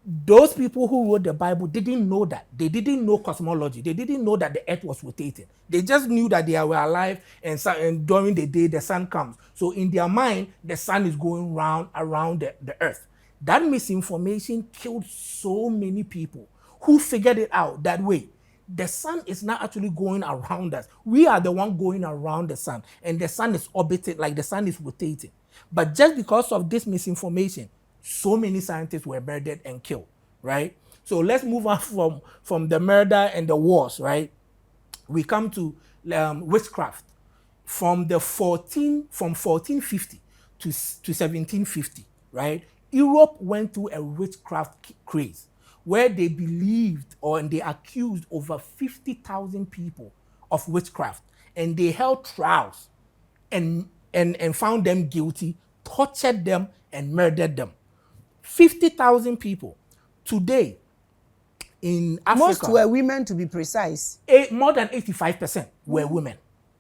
those people who wrote the Bible didn't know that. They didn't know cosmology. They didn't know that the earth was rotating. They just knew that they were alive and during the day the sun comes. So in their mind, the sun is going round around the earth. That misinformation killed so many people who figured it out that way. The sun is not actually going around us. We are the one going around the sun, and the sun is orbiting, like the sun is rotating. But just because of this misinformation, so many scientists were murdered and killed, right? So let's move on from the murder and the wars, right? We come to witchcraft. From 1450 to 1750, right? Europe went through a witchcraft craze where they believed and they accused over 50,000 people of witchcraft, and they held trials and found them guilty, tortured them, and murdered them. 50,000 people. Today, in Africa, most were women, to be precise. More than 85% were women,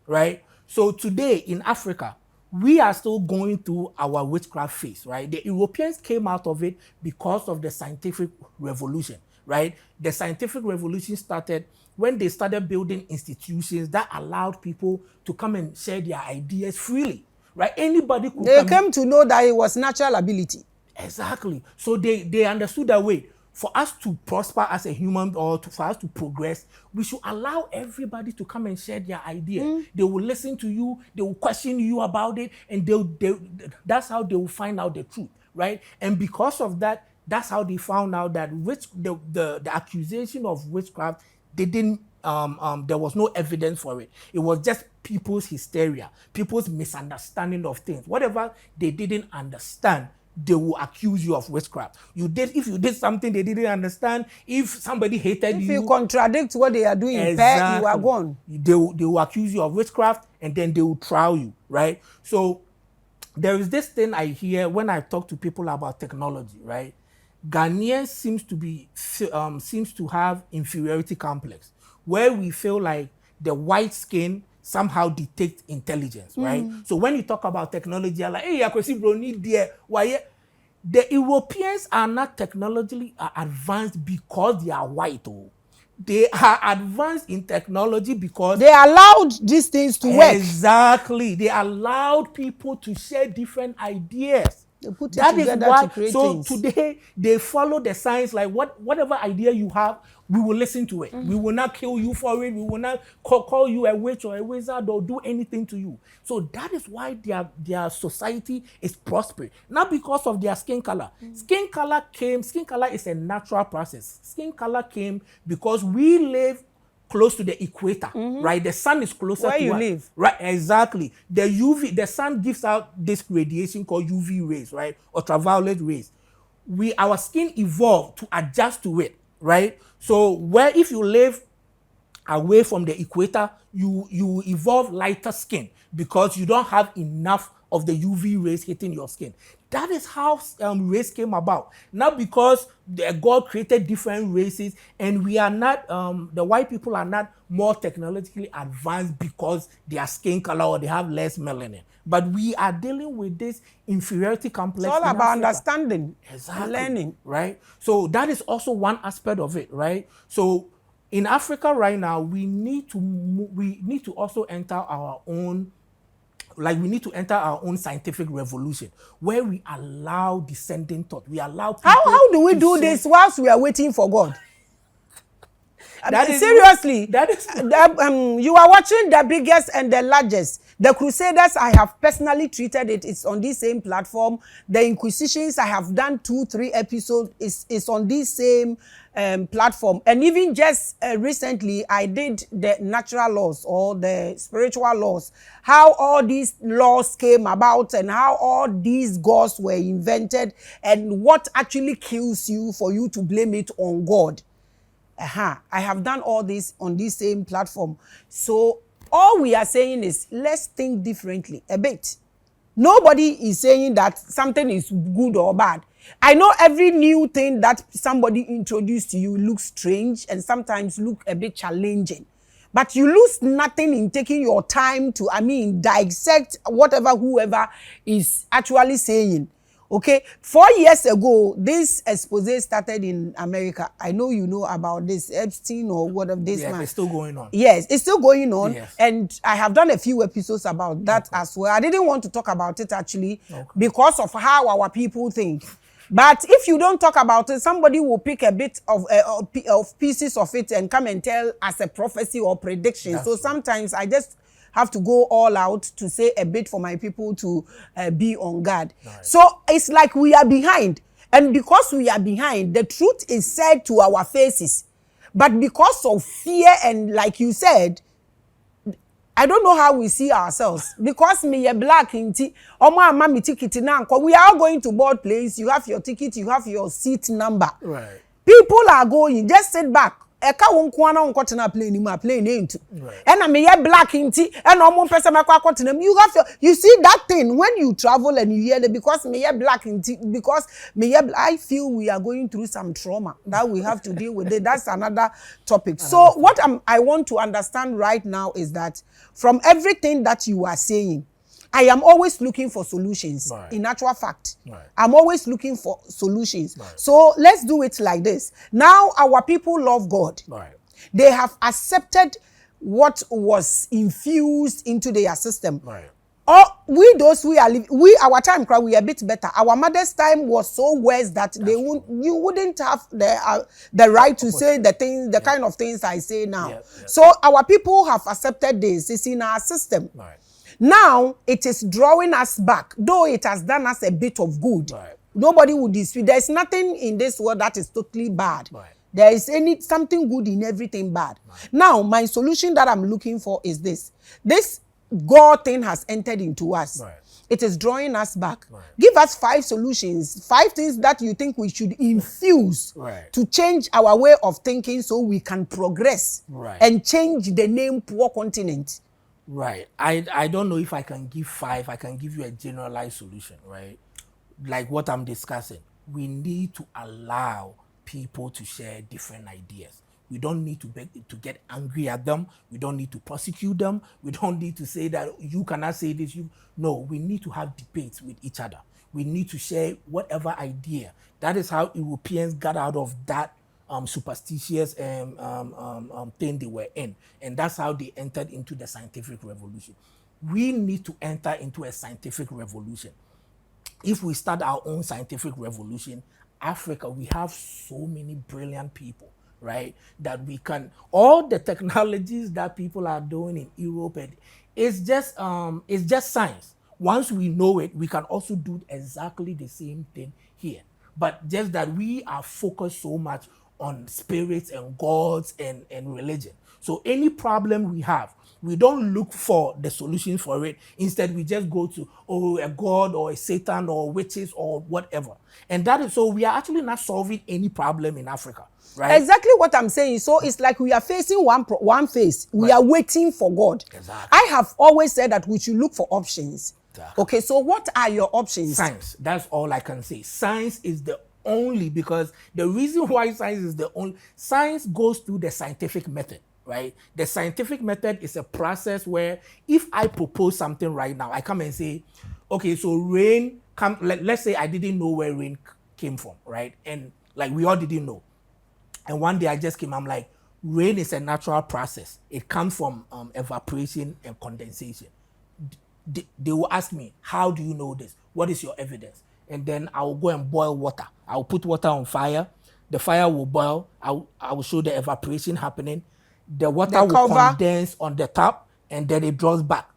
right? So today in Africa, we are still going through our witchcraft phase, right? The Europeans came out of it because of the scientific revolution, right? The scientific revolution started when they started building institutions that allowed people to come and share their ideas freely, right? Anybody could They came to know that it was natural ability. Exactly. So they understood that way. For us to prosper as a human, or for us to progress, we should allow everybody to come and share their idea. They will listen to you, they will question you about it, and that's how they will find out the truth, right? And because of that, that's how they found out that the accusation of witchcraft, they didn't there was no evidence for it. It was just people's hysteria, people's misunderstanding of things. Whatever they didn't understand, they will accuse you of witchcraft. If you did something they didn't understand, if somebody hated if you, you contradict what they are doing, exactly, you are gone. They will accuse you of witchcraft, and then they will trial you, right? So there is this thing I hear when I talk to people about technology, right? Ghanaians seems to have inferiority complex, where we feel like the white skin somehow detect intelligence, right? So when you talk about technology, you're like, hey, I could see bro need there. Why? The Europeans are not technologically advanced because they are white. They are advanced in technology because they allowed these things to work. Exactly. They allowed people to share different ideas. They put it That is together why. to create So things. today they follow the science. Like whatever idea you have, we will listen to it. We will not kill you for it. We will not call you a witch or a wizard or do anything to you. So that is why their society is prospering. Not because of their skin color. Skin color is a natural process. Skin color came because we live close to the equator, right? The sun is closer where to you us. live. Right, exactly. The sun gives out this radiation called UV rays, right? Ultraviolet rays. Our skin evolved to adjust to it, right? So if you live away from the equator, you evolve lighter skin because you don't have enough of the UV rays hitting your skin. That is how race came about. Not because God created different races, and we are not, the white people are not more technologically advanced because their skin color or they have less melanin. But we are dealing with this inferiority complex. It's all about Africa. understanding, Exactly. learning. Right? So that is also one aspect of it, right? So in Africa right now, we need to also enter our own, we need to enter our own scientific revolution where we allow descending thought. We allow people. How do we do this whilst we are waiting for God? Seriously, you are watching The Biggest and the Largest. The Crusaders, I have personally treated it. It's on this same platform. The Inquisitions, I have done 2-3 episodes. It's on this same platform. And even just recently, I did the natural laws or the spiritual laws. How all these laws came about and how all these gods were invented and what actually kills you for you to blame it on God. I have done all this on this same platform. So all we are saying is let's think differently a bit. Nobody is saying that something is good or bad. I know every new thing that somebody introduced to you looks strange and sometimes look a bit challenging. But you lose nothing in taking your time to, dissect whoever is actually saying. Okay, 4 years ago, this expose started in America. I know you know about this Epstein or whatever this man. Yes, it's still going on. Yes, it's still going on. Yes. And I have done a few episodes about that as well. I didn't want to talk about it actually because of how our people think. But if you don't talk about it, somebody will pick a bit of pieces of it and come and tell as a prophecy or prediction. So sometimes I just have to go all out to say a bit for my people to be on guard. Right. So it's like we are behind. And because we are behind, the truth is said to our faces. But because of fear and, like you said, I don't know how we see ourselves. Because me a black inti, omo ama me ticket na nko. We are going to board place. You have your ticket. You have your seat number. Right. People are going. Just sit back. Eka wonko na nko tena plane ni ma plane into. And me a black inti. And omo person me kwa tena. You have your. You see that thing when you travel and you hear it because me a black inti. Because me a. I feel we are going through some trauma that we have to deal with it. That's another topic. So what I want to understand right now is that from everything that you are saying, I am always looking for solutions. Right. In actual fact, Right. I'm always looking for solutions. Right. So let's do it like this. Now our people love God. Right. They have accepted what was infused into their system. Right. Or we those we are living, our time crowd we are a bit better. Our mother's time was so worse that you wouldn't have the right to say the things, the kind of things I say now. Yeah. So our people have accepted this. It's in our system. Right. Now it is drawing us back, though it has done us a bit of good. Right. Nobody would dispute. There's nothing in this world that is totally bad. Right. There is something good in everything bad. Right. Now, my solution that I'm looking for is this. This God thing has entered into us. Right. It is drawing us back. Right. Give us 5 solutions, 5 things that you think we should infuse Right. to change our way of thinking so we can progress Right. and change the name Poor Continent. Right. I don't know if I can give 5. I can give you a generalized solution, right? Like what I'm discussing. We need to allow people to share different ideas. We don't need to get angry at them. We don't need to prosecute them. We don't need to say that you cannot say this. No, we need to have debates with each other. We need to share whatever idea. That is how Europeans got out of that superstitious thing they were in. And that's how they entered into the scientific revolution. We need to enter into a scientific revolution. If we start our own scientific revolution, Africa, we have so many brilliant people, right? That we can, all the technologies that people are doing in Europe, it's just science. Once we know it, we can also do exactly the same thing here. But just that we are focused so much on spirits and gods and religion. So any problem we have, we don't look for the solution for it. Instead, we just go to a god or a Satan or witches or whatever. And that is, so we are actually not solving any problem in Africa, right? Exactly what I'm saying. So it's like we are facing one phase. We are waiting for God. Exactly. I have always said that we should look for options. Exactly. Okay, so what are your options? Science. That's all I can say. Science is the only, because the reason why science is the only, science goes through the scientific method, right? The scientific method is a process where if I propose something right now, I come and say, okay, so rain, let's say I didn't know where rain came from, right? And like we all didn't know. And one day I just came, I'm like, rain is a natural process. It comes from evaporation and condensation. They will ask me, how do you know this? What is your evidence? And then I will go and boil water. I will put water on fire. The fire will boil. I will show the evaporation happening. The water will condense on the top, and then it draws back.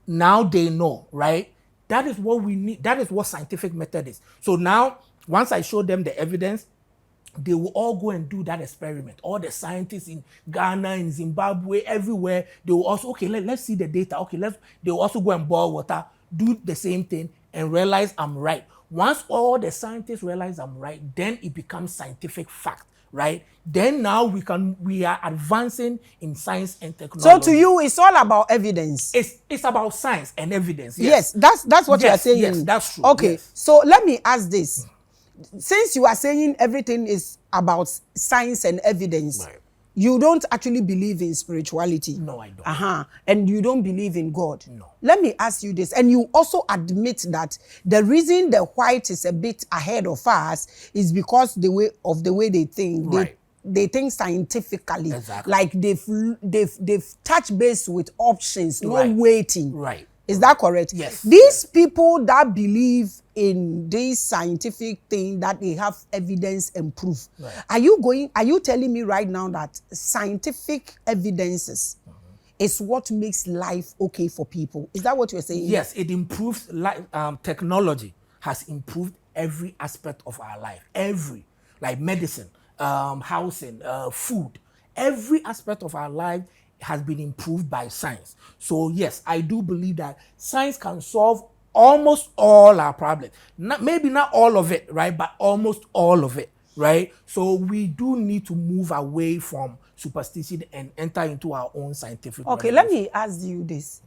Now they know, right? That is what we need. That is what scientific method is. So now, once I show them the evidence, they will all go and do that experiment. All the scientists in Ghana, in Zimbabwe, everywhere, they will also, okay, let's see the data. Okay, they will also go and boil water, do the same thing, and realize I'm right. Once all the scientists realize I'm right, then it becomes scientific fact, right? Then now we are advancing in science and technology. So to you, it's all about evidence. It's about science and evidence. Yes, that's what you are saying. Yes, that's true. Okay, yes. So let me ask this. Since you are saying everything is about science and evidence, Right. You don't actually believe in spirituality. No, I don't. And you don't believe in God. No. Let me ask you this. And you also admit that the reason the white is a bit ahead of us is because the way they think. Right. They think scientifically. Exactly. Like they've touched base with options, not Right. waiting. Right. Is that correct? Yes. These people that believe in this scientific thing, that they have evidence and proof. Right. Are you telling me right now that scientific evidences is what makes life okay for people? Is that what you're saying? Yes, it improves life. Technology has improved every aspect of our life. Every, like medicine, housing, food, every aspect of our life has been improved by science. So yes, I do believe that science can solve almost all our problems. Maybe not all of it, right? But almost all of it, right? So we do need to move away from superstition and enter into our own scientific Okay, revolution. let me ask you this.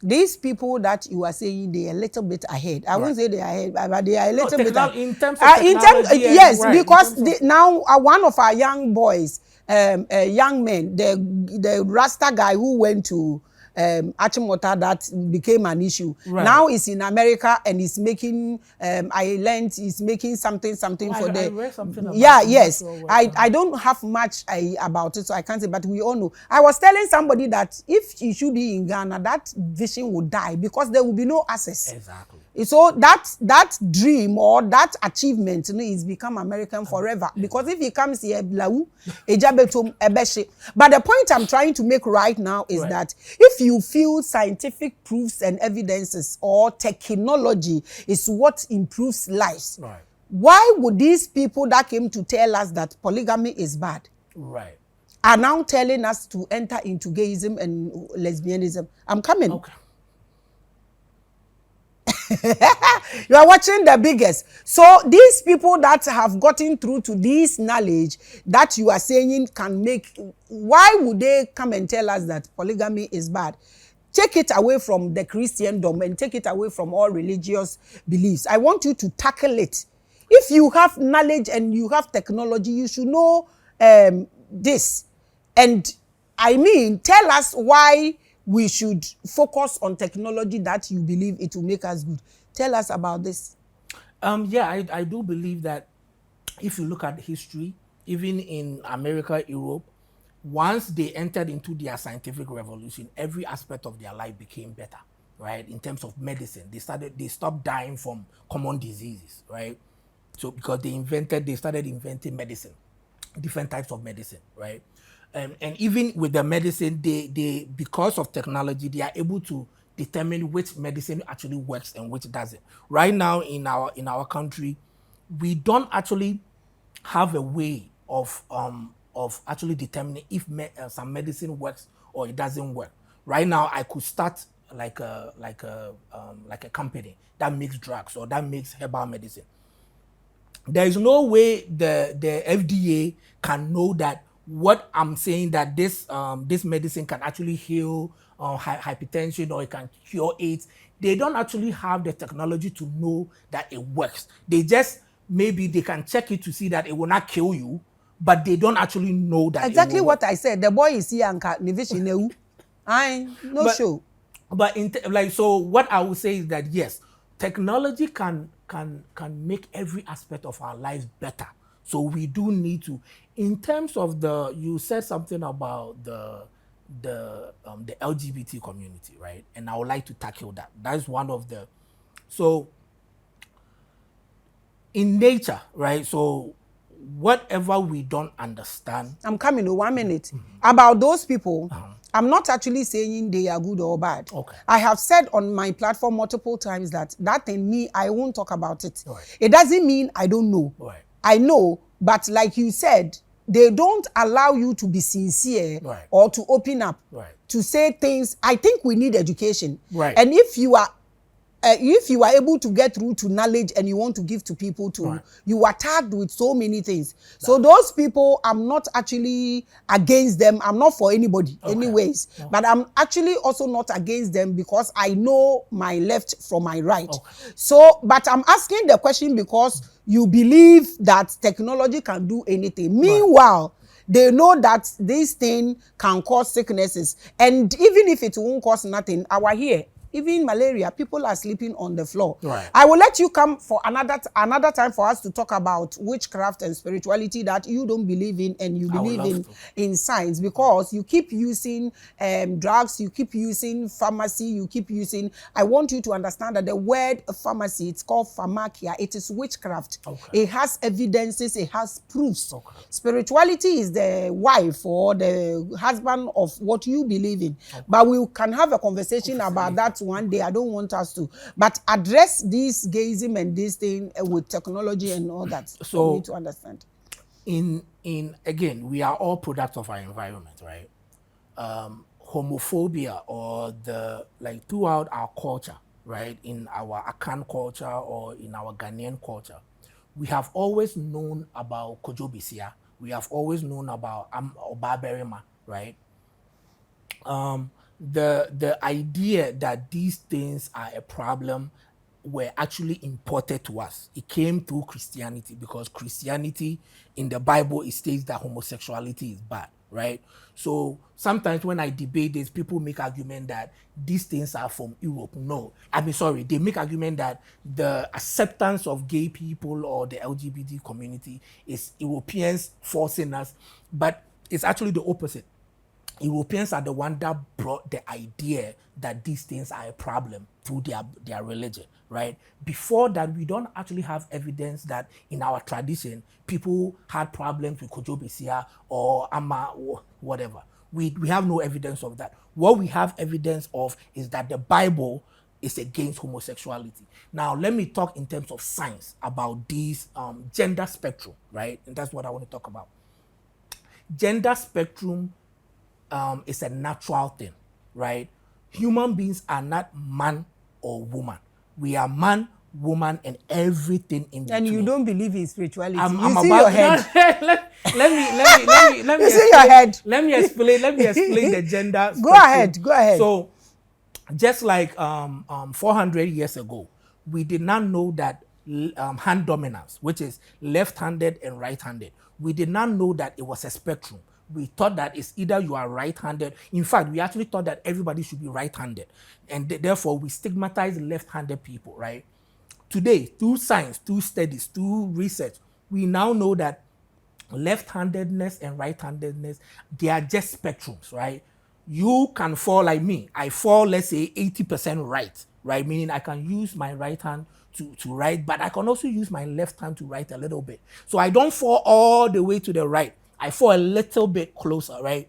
These people that you are saying they are a little bit ahead. I won't say they are ahead, but they are a little bit ahead. In terms of technology, yes, right, because now one of our young boys, young men, the Rasta guy who went to Achimota that became an issue. Right. Now he's in America and he's making I learned he's making something for the. I read something about yes. I don't have much about it, so I can't say, but we all know. I was telling somebody that if he should be in Ghana, that vision would die because there will be no access. Exactly. So that dream or that achievement, is become American forever. Because if he comes here, but the point I'm trying to make right now is that if you feel scientific proofs and evidences or technology is what improves lives, why would these people that came to tell us that polygamy is bad, are now telling us to enter into gayism and lesbianism? I'm coming. Okay. You are watching The Biggest. So these people that have gotten through to this knowledge that you are saying can make, why would they come and tell us that polygamy is bad? Take it away from the Christendom and take it away from all religious beliefs. I want you to tackle it. If you have knowledge and you have technology, you should know this. And I mean, tell us why we should focus on technology that you believe it will make us good. Tell us about this. Yeah, I do believe that if you look at history, even in America, Europe, once they entered into their scientific revolution, every aspect of their life became better, right? In terms of medicine, they stopped dying from common diseases, right? So because they started inventing medicine, different types of medicine, right? And even with the medicine, they because of technology, they are able to determine which medicine actually works and which doesn't. Right now in our country, we don't actually have a way of actually determining if some medicine works or it doesn't work. Right now, I could start like a company that makes drugs or that makes herbal medicine. There is no way the FDA can know that what I'm saying, that this medicine can actually heal hypertension or it can cure AIDS. They don't actually have the technology to know that it works. Maybe they can check it to see that it will not kill you, but they don't actually know that. Exactly what I said. The boy is here and no show. But so what I would say is that yes, technology can make every aspect of our lives better. So we do need to, in terms of you said something about the LGBT community, right? And I would like to tackle that. That's one of so in nature, right? So whatever we don't understand. I'm coming in 1 minute. About those people, I'm not actually saying they are good or bad. Okay. I have said on my platform multiple times that in me, I won't talk about it. Right. It doesn't mean I don't know. Right. I know, but like you said, they don't allow you to be sincere or to open up, to say things. I think we need education. Right. And if you are able to get through to knowledge and you want to give to people too, you are tagged with so many things. So those people, I'm not actually against them. I'm not for anybody anyways. But I'm actually also not against them because I know my left from my right. So, but I'm asking the question because you believe that technology can do anything. Meanwhile, they know that this thing can cause sicknesses. And even if it won't cause nothing, our here, even malaria, people are sleeping on the floor. Right. I will let you come for another time for us to talk about witchcraft and spirituality that you don't believe in and you believe in science, because you keep using drugs, you keep using pharmacy, you keep using. I want you to understand that the word pharmacy, it's called pharmakia. It is witchcraft. It has evidences, it has proofs. Spirituality is the wife or the husband of what you believe in. But we can have a conversation about that one day. I don't want us to, but address this gayism and this thing with technology and all that for me to understand. In again, we are all products of our environment, right? Homophobia or the like throughout our culture, right? In our Akan culture or in our Ghanaian culture, we have always known about Kojo Bisia. We have always known about Obaberima, right? The idea that these things are a problem were actually imported to us. It came through Christianity, because Christianity in the Bible, it states that homosexuality is bad, right? So sometimes when I debate this, people make argument that these things are from Europe. No, I mean, sorry, they make argument that the acceptance of gay people or the LGBT community is Europeans forcing us, but it's actually the opposite. Europeans are the one that brought the idea that these things are a problem through their religion, right? Before that, we don't actually have evidence that in our tradition, people had problems with Kojo Bisia or Ama or whatever. We have no evidence of that. What we have evidence of is that the Bible is against homosexuality. Now, let me talk in terms of science about these gender spectrum, right? And that's what I want to talk about. Gender spectrum is a natural thing, right? Human beings are not man or woman. We are man, woman, and everything in between. And you don't believe in spirituality. I'm you see about your head. let me You see your head. Let me explain the gender spectrum. Go ahead. So, just like 400 years ago, we did not know that hand dominance, which is left-handed and right-handed, we did not know that it was a spectrum. We thought that it's either you are right-handed. In fact, we actually thought that everybody should be right-handed. And therefore, we stigmatize left-handed people, right? Today, through science, through studies, through research, we now know that left-handedness and right-handedness, they are just spectrums, right? You can fall like me. I fall, let's say, 80% right? Meaning I can use my right hand to write, but I can also use my left hand to write a little bit. So I don't fall all the way to the right. I fall a little bit closer, right?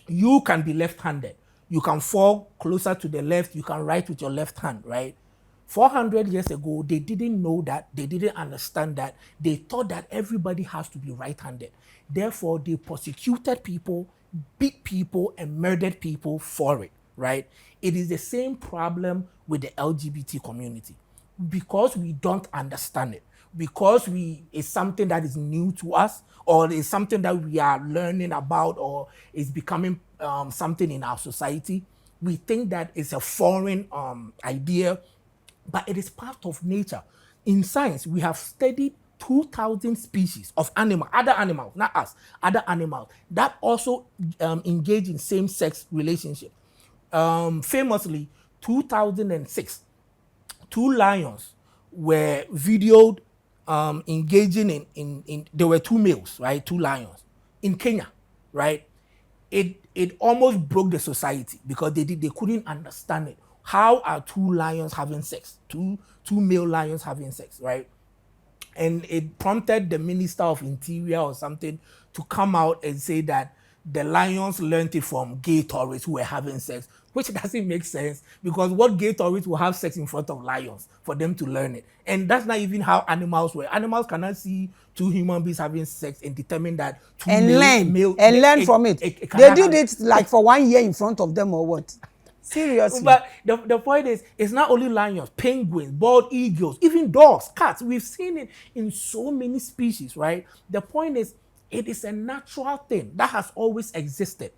You can be left-handed. You can fall closer to the left. You can write with your left hand, right? 400 years ago, they didn't know that. They didn't understand that. They thought that everybody has to be right-handed. Therefore, they persecuted people, beat people, and murdered people for it, right? It is the same problem with the LGBT community. Because we don't understand it, because it's something that is new to us, or it's something that we are learning about, or is becoming something in our society, we think that it's a foreign idea, but it is part of nature. In science, we have studied 2,000 species of other animals, not us, other animals, that also engage in same-sex relationships. Famously, 2006, 2 lions were videoed engaging in there were 2 males, right? 2 lions in Kenya, right? It almost broke the society, because they couldn't understand it. How are 2 lions having sex? Two male lions having sex, right? And it prompted the Minister of Interior or something to come out and say that the lions learned it from gay tourists who were having sex, which doesn't make sense, because what gay tourists will have sex in front of lions for them to learn it? And that's not even how animals were. Animals cannot see 2 human beings having sex and determine that 2 learn from it. They did it like for 1 year in front of them or what? Seriously. But the point is, it's not only lions, penguins, bald eagles, even dogs, cats. We've seen it in so many species, right? The point is, it is a natural thing that has always existed.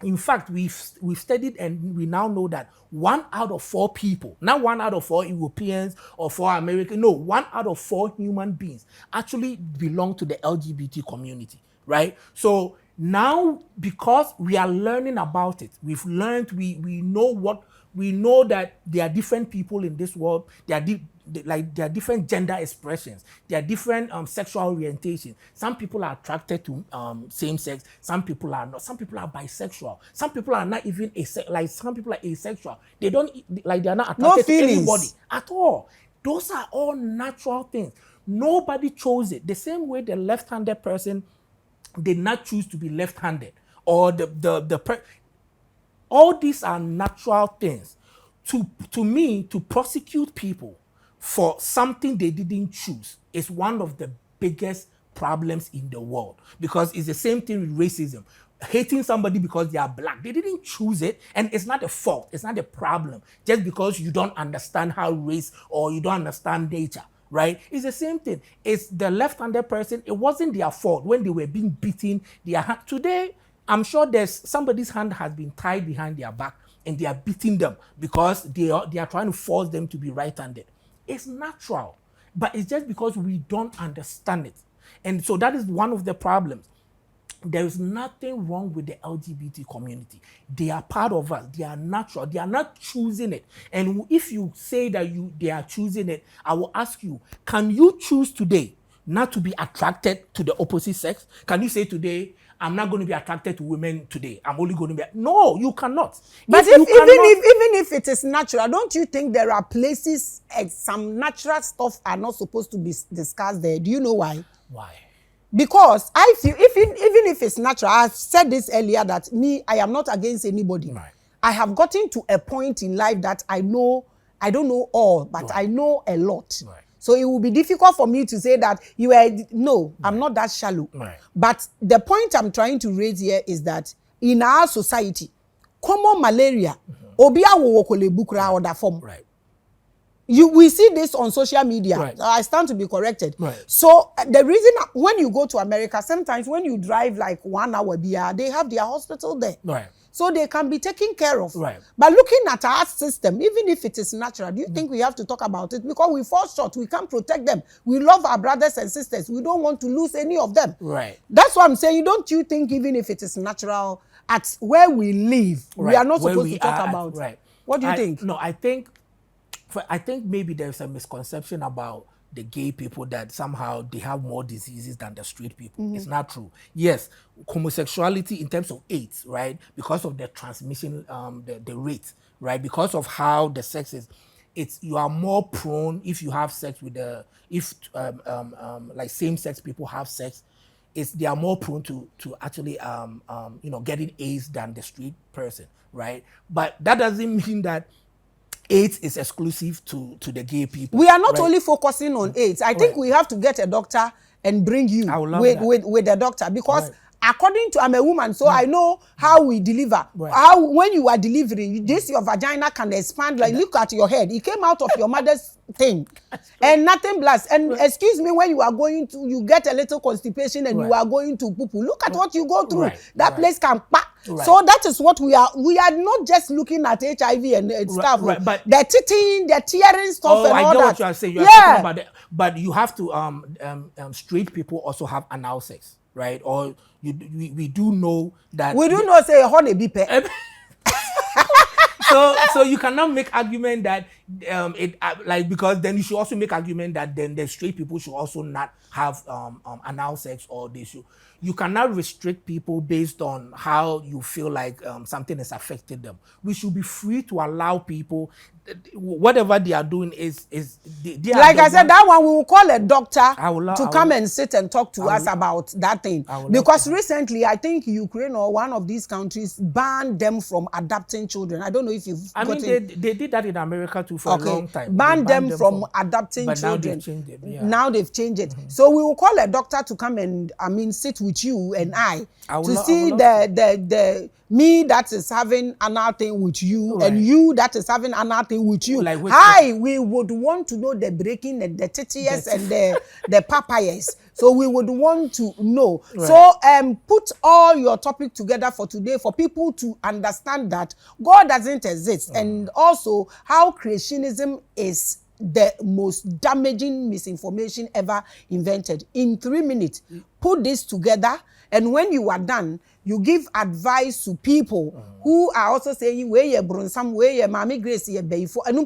In fact, we've studied, and we now know that 1 out of 4 people, not 1 out of 4 Europeans or 4 Americans, no, 1 out of 4 human beings actually belong to the LGBT community, right? So now, because we are learning about it, we've learned, we know that there are different people in this world. There are different gender expressions. There are different sexual orientation. Some people are attracted to same sex. Some people are not. Some people are bisexual. Some people are not even some people are asexual. They don't they are not attracted to anybody at all. Those are all natural things. Nobody chose it. The same way the left-handed person did not choose to be left-handed, or all these are natural things. to me, to prosecute people for something they didn't choose is one of the biggest problems in the world, because it's the same thing with racism. Hating somebody because they are black, they didn't choose it, and it's not a fault, it's not a problem, just because you don't understand how race or you don't understand nature, right? It's the same thing. It's the left-handed person, it wasn't their fault when they were being beaten. Today, I'm sure there's somebody's hand has been tied behind their back and they are beating them because they are trying to force them to be right-handed. It's natural, but it's just because we don't understand it. And so that is one of the problems. There is nothing wrong with the LGBT community. They are part of us. They are natural. They are not choosing it. And if you say that they are choosing it, I will ask you, can you choose today not to be attracted to the opposite sex? Can you say today, I'm not going to be attracted to women today, I'm only going to be... No, you cannot. But even if it is natural, don't you think there are places some natural stuff are not supposed to be discussed there? Do you know why? Why? Because I feel even if it's natural, I've said this earlier that I am not against anybody. Right. I have gotten to a point in life that I don't know all, but right. I know a lot. Right. So it will be difficult for me to say that I'm not that shallow. Right. But the point I'm trying to raise here is that in our society, common malaria, obi awo wokole bukra or that form. Right. We see this on social media. Right. I stand to be corrected. Right. So the reason when you go to America, sometimes when you drive like 1 hour BR, they have their hospital there. Right. So they can be taken care of. Right. But looking at our system, even if it is natural, do you think we have to talk about it? Because we fall short, we can't protect them. We love our brothers and sisters. We don't want to lose any of them. Right. That's what I'm saying. Don't you think even if it is natural, at where we live, we are not supposed to talk about it? Right. What do you think? No, I think maybe there's a misconception about the gay people that somehow they have more diseases than the straight people. It's not true. Yes, homosexuality in terms of AIDS, right? Because of the transmission, the rate, right? Because of how the sex is, you are more prone if you have sex with like same-sex people have sex. They are more prone to actually getting AIDS than the straight person, right? But that doesn't mean that AIDS is exclusive to the gay people. We are not right? only focusing on AIDS. I think we have to get a doctor and bring you with a doctor, because according to, I'm a woman, so I know how we deliver. Right. How when you are delivering, your vagina can expand. Like look at your head; it came out of your mother's thing, and nothing blasts. And excuse me, when you are going to, you get a little constipation, and you are going to poo poo. Look at what you go through. That place can pack. Right. So that is what we are. We are not just looking at HIV and stuff. Right. But they're teething, they're tearing stuff and all that. I get what you are saying. You are talking about it. But you have to straight people also have anal sex, right? Or we do know that we do not say honey be pet. So you cannot make argument that because then you should also make argument that then the straight people should also not have anal sex, or they should. You cannot restrict people based on how you feel like something has affected them. We should be free to allow people whatever they are doing is they like I said, that one we will call a doctor to come and sit and talk to us about that thing. Because recently, I think Ukraine or one of these countries banned them from adopting children. I don't know if you've they did that in America too for a long time. Banned them from adopting children. Now they've changed it. So we will call a doctor to come and sit with you and I to see the me that is having another thing with you, and you that is having another thing with you. We would want to know the breaking and the titias and the papayas. So we would want to know. Right. So put all your topic together for today for people to understand that God doesn't exist, and also how creationism is the most damaging misinformation ever invented. In 3 minutes, put this together, and when you are done, you give advice to people who are also saying, where ye brunsam, where ye Maame Grace ye beifo. And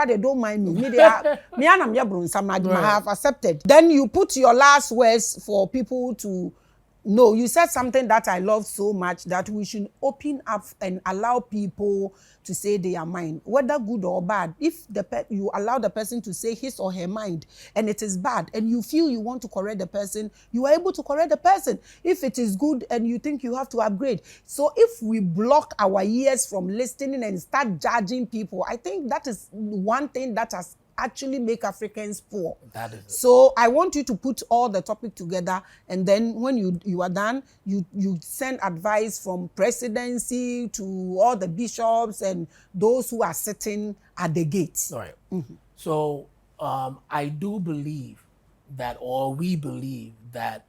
they don't mind me. Me anam ye brunsam, I have accepted. Then you put your last words for people to No, you said something that I love so much, that we should open up and allow people to say their mind, whether good or bad. If you allow the person to say his or her mind and it is bad and you feel you want to correct the person, you are able to correct the person. If it is good and you think you have to upgrade. So if we block our ears from listening and start judging people, I think that is one thing that has actually make Africans poor. That is it. So I want you to put all the topic together, and then when you are done, you send advice from presidency to all the bishops and those who are sitting at the gates. All right. So I do believe that, or we believe that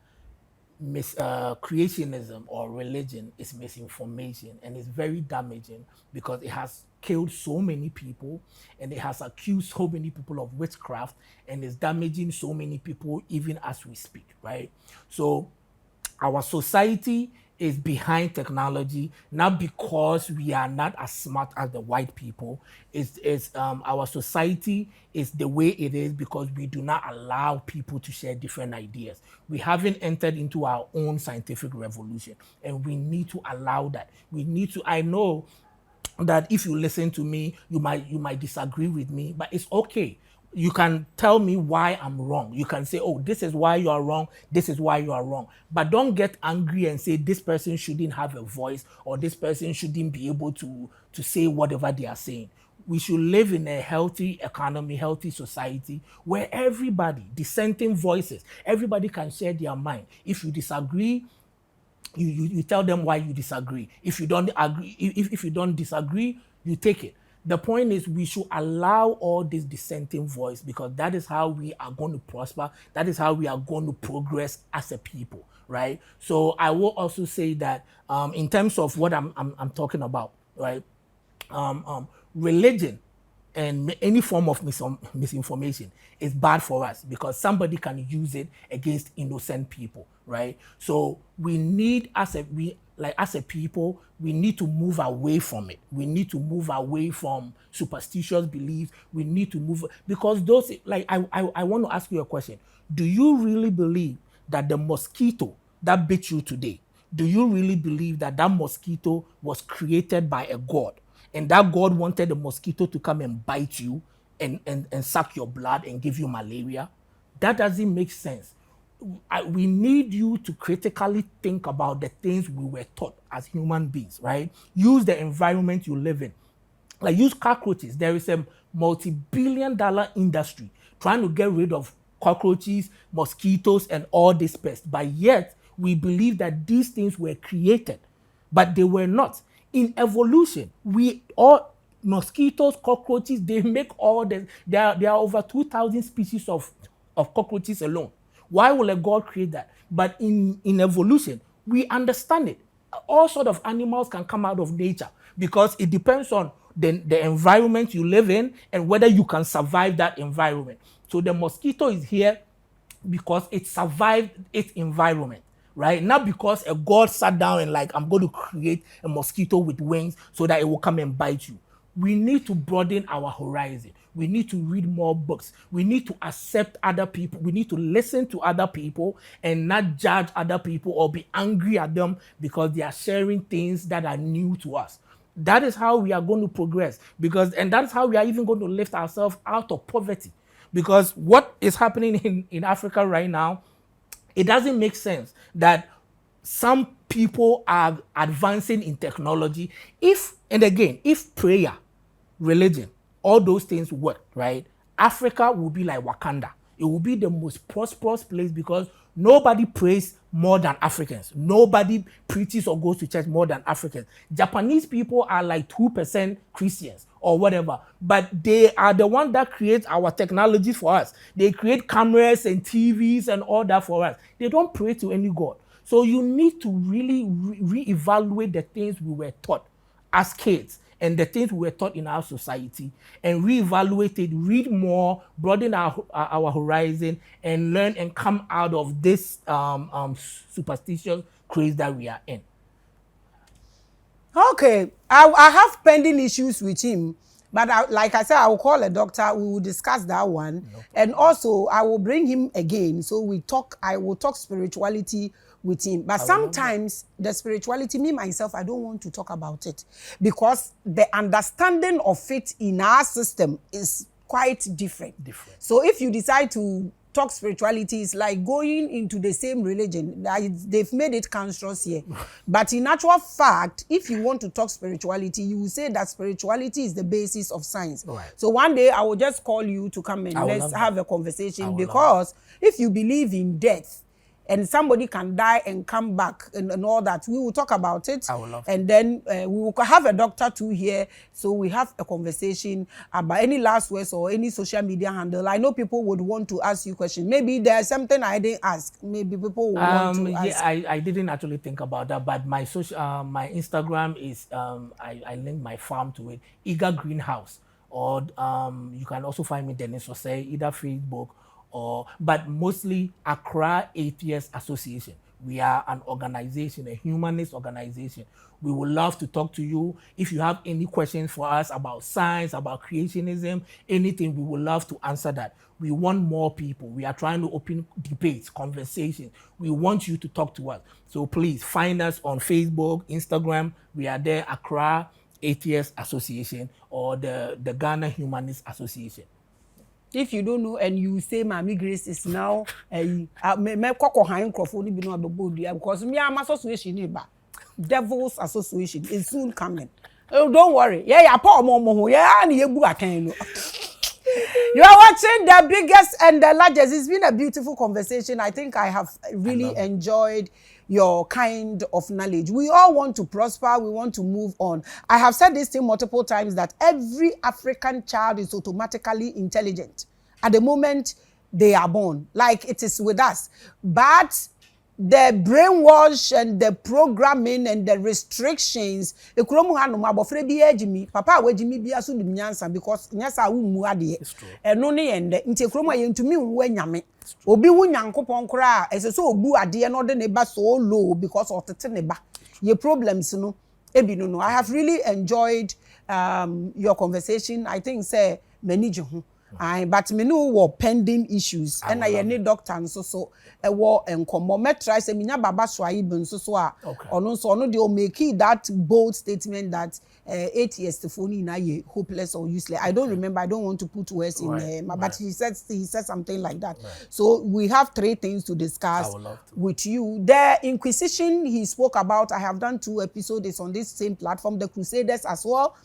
creationism or religion is misinformation, and it's very damaging because it has killed so many people and it has accused so many people of witchcraft and is damaging so many people even as we speak, right? So our society is behind technology, not because we are not as smart as the white people. Our society is the way it is because we do not allow people to share different ideas. We haven't entered into our own scientific revolution, and we need to allow that. I know that if you listen to me, you might disagree with me, but it's okay. You can tell me why I'm wrong. You can say, oh, this is why you are wrong, this is why you are wrong. But don't get angry and say this person shouldn't have a voice or this person shouldn't be able to say whatever they are saying. We should live in a healthy economy, healthy society where everybody, dissenting voices, everybody can share their mind. If you disagree, you tell them why you disagree. If you don't agree, if you don't disagree, you take it. The point is we should allow all this dissenting voice because that is how we are going to prosper. That is how we are going to progress as a people, right? So I will also say that in terms of what I'm talking about, right? Religion and any form of misinformation is bad for us because somebody can use it against innocent people, right? So we need, as a people, we need to move away from it. We need to move away from superstitious beliefs. We need to move, because those, like, I want to ask you a question. Do you really believe that the mosquito that bit you today, do you really believe that that mosquito was created by a god? And that God wanted the mosquito to come and bite you and suck your blood and give you malaria? That doesn't make sense. We need you to critically think about the things we were taught as human beings, right? Use the environment you live in. Like, use cockroaches. There is a multi-billion-dollar industry trying to get rid of cockroaches, mosquitoes, and all this pests. But yet, we believe that these things were created, but they were not. In evolution, mosquitoes, cockroaches, they make all this. There are over 2,000 species of cockroaches alone. Why will a god create that? But in evolution, we understand it. All sorts of animals can come out of nature because it depends on the environment you live in and whether you can survive that environment. So the mosquito is here because it survived its environment, right? Not because a god sat down and like, I'm going to create a mosquito with wings so that it will come and bite you. We need to broaden our horizon. We need to read more books. We need to accept other people. We need to listen to other people and not judge other people or be angry at them because they are sharing things that are new to us. That is how we are going to progress, and that's how we are even going to lift ourselves out of poverty. Because what is happening in Africa right now, it doesn't make sense that some people are advancing in technology. If prayer, religion, all those things work, right? Africa will be like Wakanda. It will be the most prosperous place because nobody prays more than Africans. Nobody preaches or goes to church more than Africans. Japanese people are like 2% Christians or whatever, but they are the one that create our technology for us. They create cameras and TVs and all that for us. They don't pray to any god. So you need to really reevaluate the things we were taught as kids and the things we were taught in our society, and reevaluate it, read more, broaden our horizon, and learn and come out of this superstitious craze that we are in. Okay, I have pending issues with him, but like I said, I will call a doctor. We will discuss that one, and also I will bring him again. So I will talk spirituality with him. But sometimes the spirituality, me myself, I don't want to talk about it because the understanding of it in our system is quite different. So if you decide to talk spirituality, it's like going into the same religion. They've made it cancerous here. But in actual fact, if you want to talk spirituality, you will say that spirituality is the basis of science. Right. So one day I will just call you to come and let's have a conversation, because if you believe in death, and somebody can die and come back and all that, we will talk about it. And then we will have a doctor too here, so we have a conversation about any last words or any social media handle. I know people would want to ask you questions. Maybe there's something I didn't ask. Maybe people would want to ask. Yeah, I didn't actually think about that, but my my Instagram is I linked my farm to it, Eager Greenhouse, or you can also find me Dennis Osei, either Facebook but mostly Accra Atheist Association. We are an organization, a humanist organization. We would love to talk to you. If you have any questions for us about science, about creationism, anything, we would love to answer that. We want more people. We are trying to open debates, conversations. We want you to talk to us. So please find us on Facebook, Instagram. We are there, Accra Atheist Association, or the Ghana Humanist Association. If you don't know and you say Maame Grace is now because me am association neighbor, Devil's Association is soon coming. Oh, don't worry. Yeah, you are watching the biggest and the largest. It's been a beautiful conversation. I think I have really enjoyed your kind of knowledge. We all want to prosper. We want to move on. I have said this thing multiple times that every African child is automatically intelligent at the moment they are born. Like it is with us. But the brainwash and the programming and the restrictions, papa wejimi bia so dim nyansa because nyasa wu mu ade eno ne yende nti ekromo yentumi nwu anyame obi wu nyankopon kra eseso obu ade no de ne ba so low because of tete ne ba ye problems no ebi no. I have really enjoyed your conversation. I think say many ho but me no were pending issues and I need doctor and so a war and come try say minya baba so ayi so ono so ono dey make that bold statement that atheist phone na ye hopeless or useless. I don't remember. I don't want to put words in but he said something like that. So we have 3 things to discuss with you. The Inquisition he spoke about, I have done 2 episodes on this same platform. The Crusaders as well,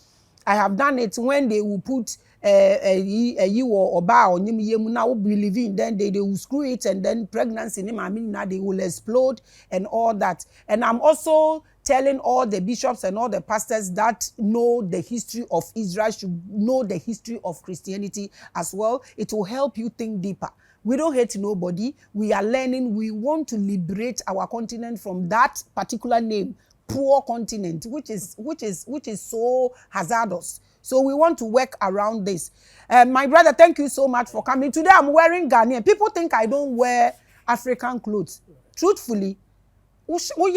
I have done it when they will put you or oba or now believing, then they will screw it, and then pregnancy now they will explode and all that. And I'm also telling all the bishops and all the pastors that know the history of Israel should know the history of Christianity as well. It will help you think deeper. We don't hate nobody. We are learning. We want to liberate our continent from that particular name, poor continent, which is so hazardous. So we want to work around this. My brother, thank you so much for coming. Today I'm wearing Ghanaian. People think I don't wear African clothes. Truthfully, because I'm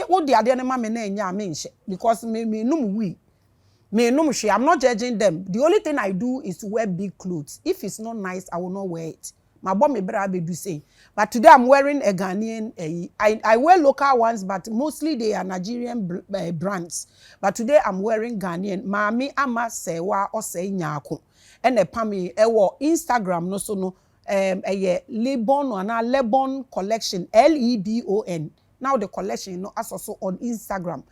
not judging them. The only thing I do is to wear big clothes. If it's not nice, I will not wear it. My mom do say. But today I'm wearing a Ghanaian. I wear local ones, but mostly they are Nigerian brands. But today I'm wearing Ghanaian. Maame ama sewa Osei nyako. Ene pami ewo Instagram no so no Lebon or Lebon collection, LEBON. Now the collection as also on Instagram.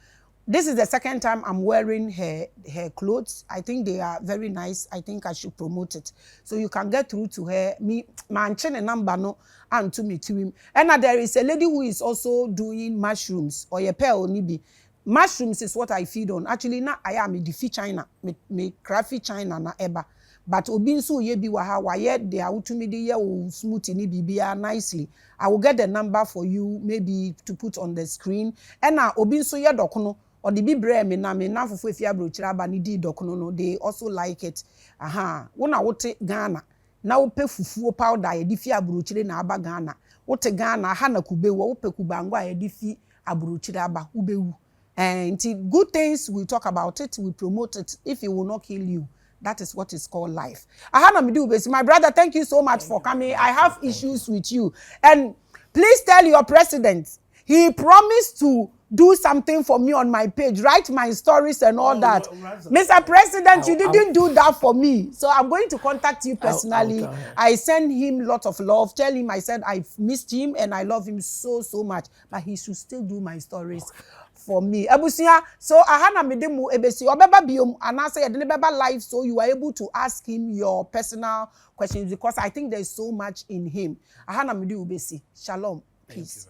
This is the second time I'm wearing her clothes. I think they are very nice. I think I should promote it. So you can get through to her. Me, manchen number no, and to me to him. And there is a lady who is also doing mushrooms or a pair nibi. Mushrooms is what I feed on. Actually, now I am the China, me crafty China na eba. But obinsu ye bi waha waye they are to me the year smoothie ni bibia nicely. I will get the number for you maybe to put on the screen. And now obinsu ye dokono. Or the bibre me na fufu efia brochira ba ni di dokono no, they also like it. Wona wote Ghana na wo pe fufuo powder ye di fi abrochire na aba Ghana. Wote Ghana ha na kube wo pe kubangwa ye di fi abrochire aba ubewu. And good things, we talk about it, we promote it. If it will not kill you, that is what is called life. My brother, thank you so much for coming. I have issues with you. And please tell your president, He promised to do something for me on my page, write my stories and all that. Mr. President, you didn't do that for me. So I'm going to contact you personally. I send him a lot of love. Tell him I said I've missed him and I love him so, so much. But he should still do my stories for me. Ebusia, so ahana medemu ebesi obeba biom anase yedebeba live, so you are able to ask him your personal questions because I think there's so much in him. Ahana medemu ebesi. Shalom. Peace.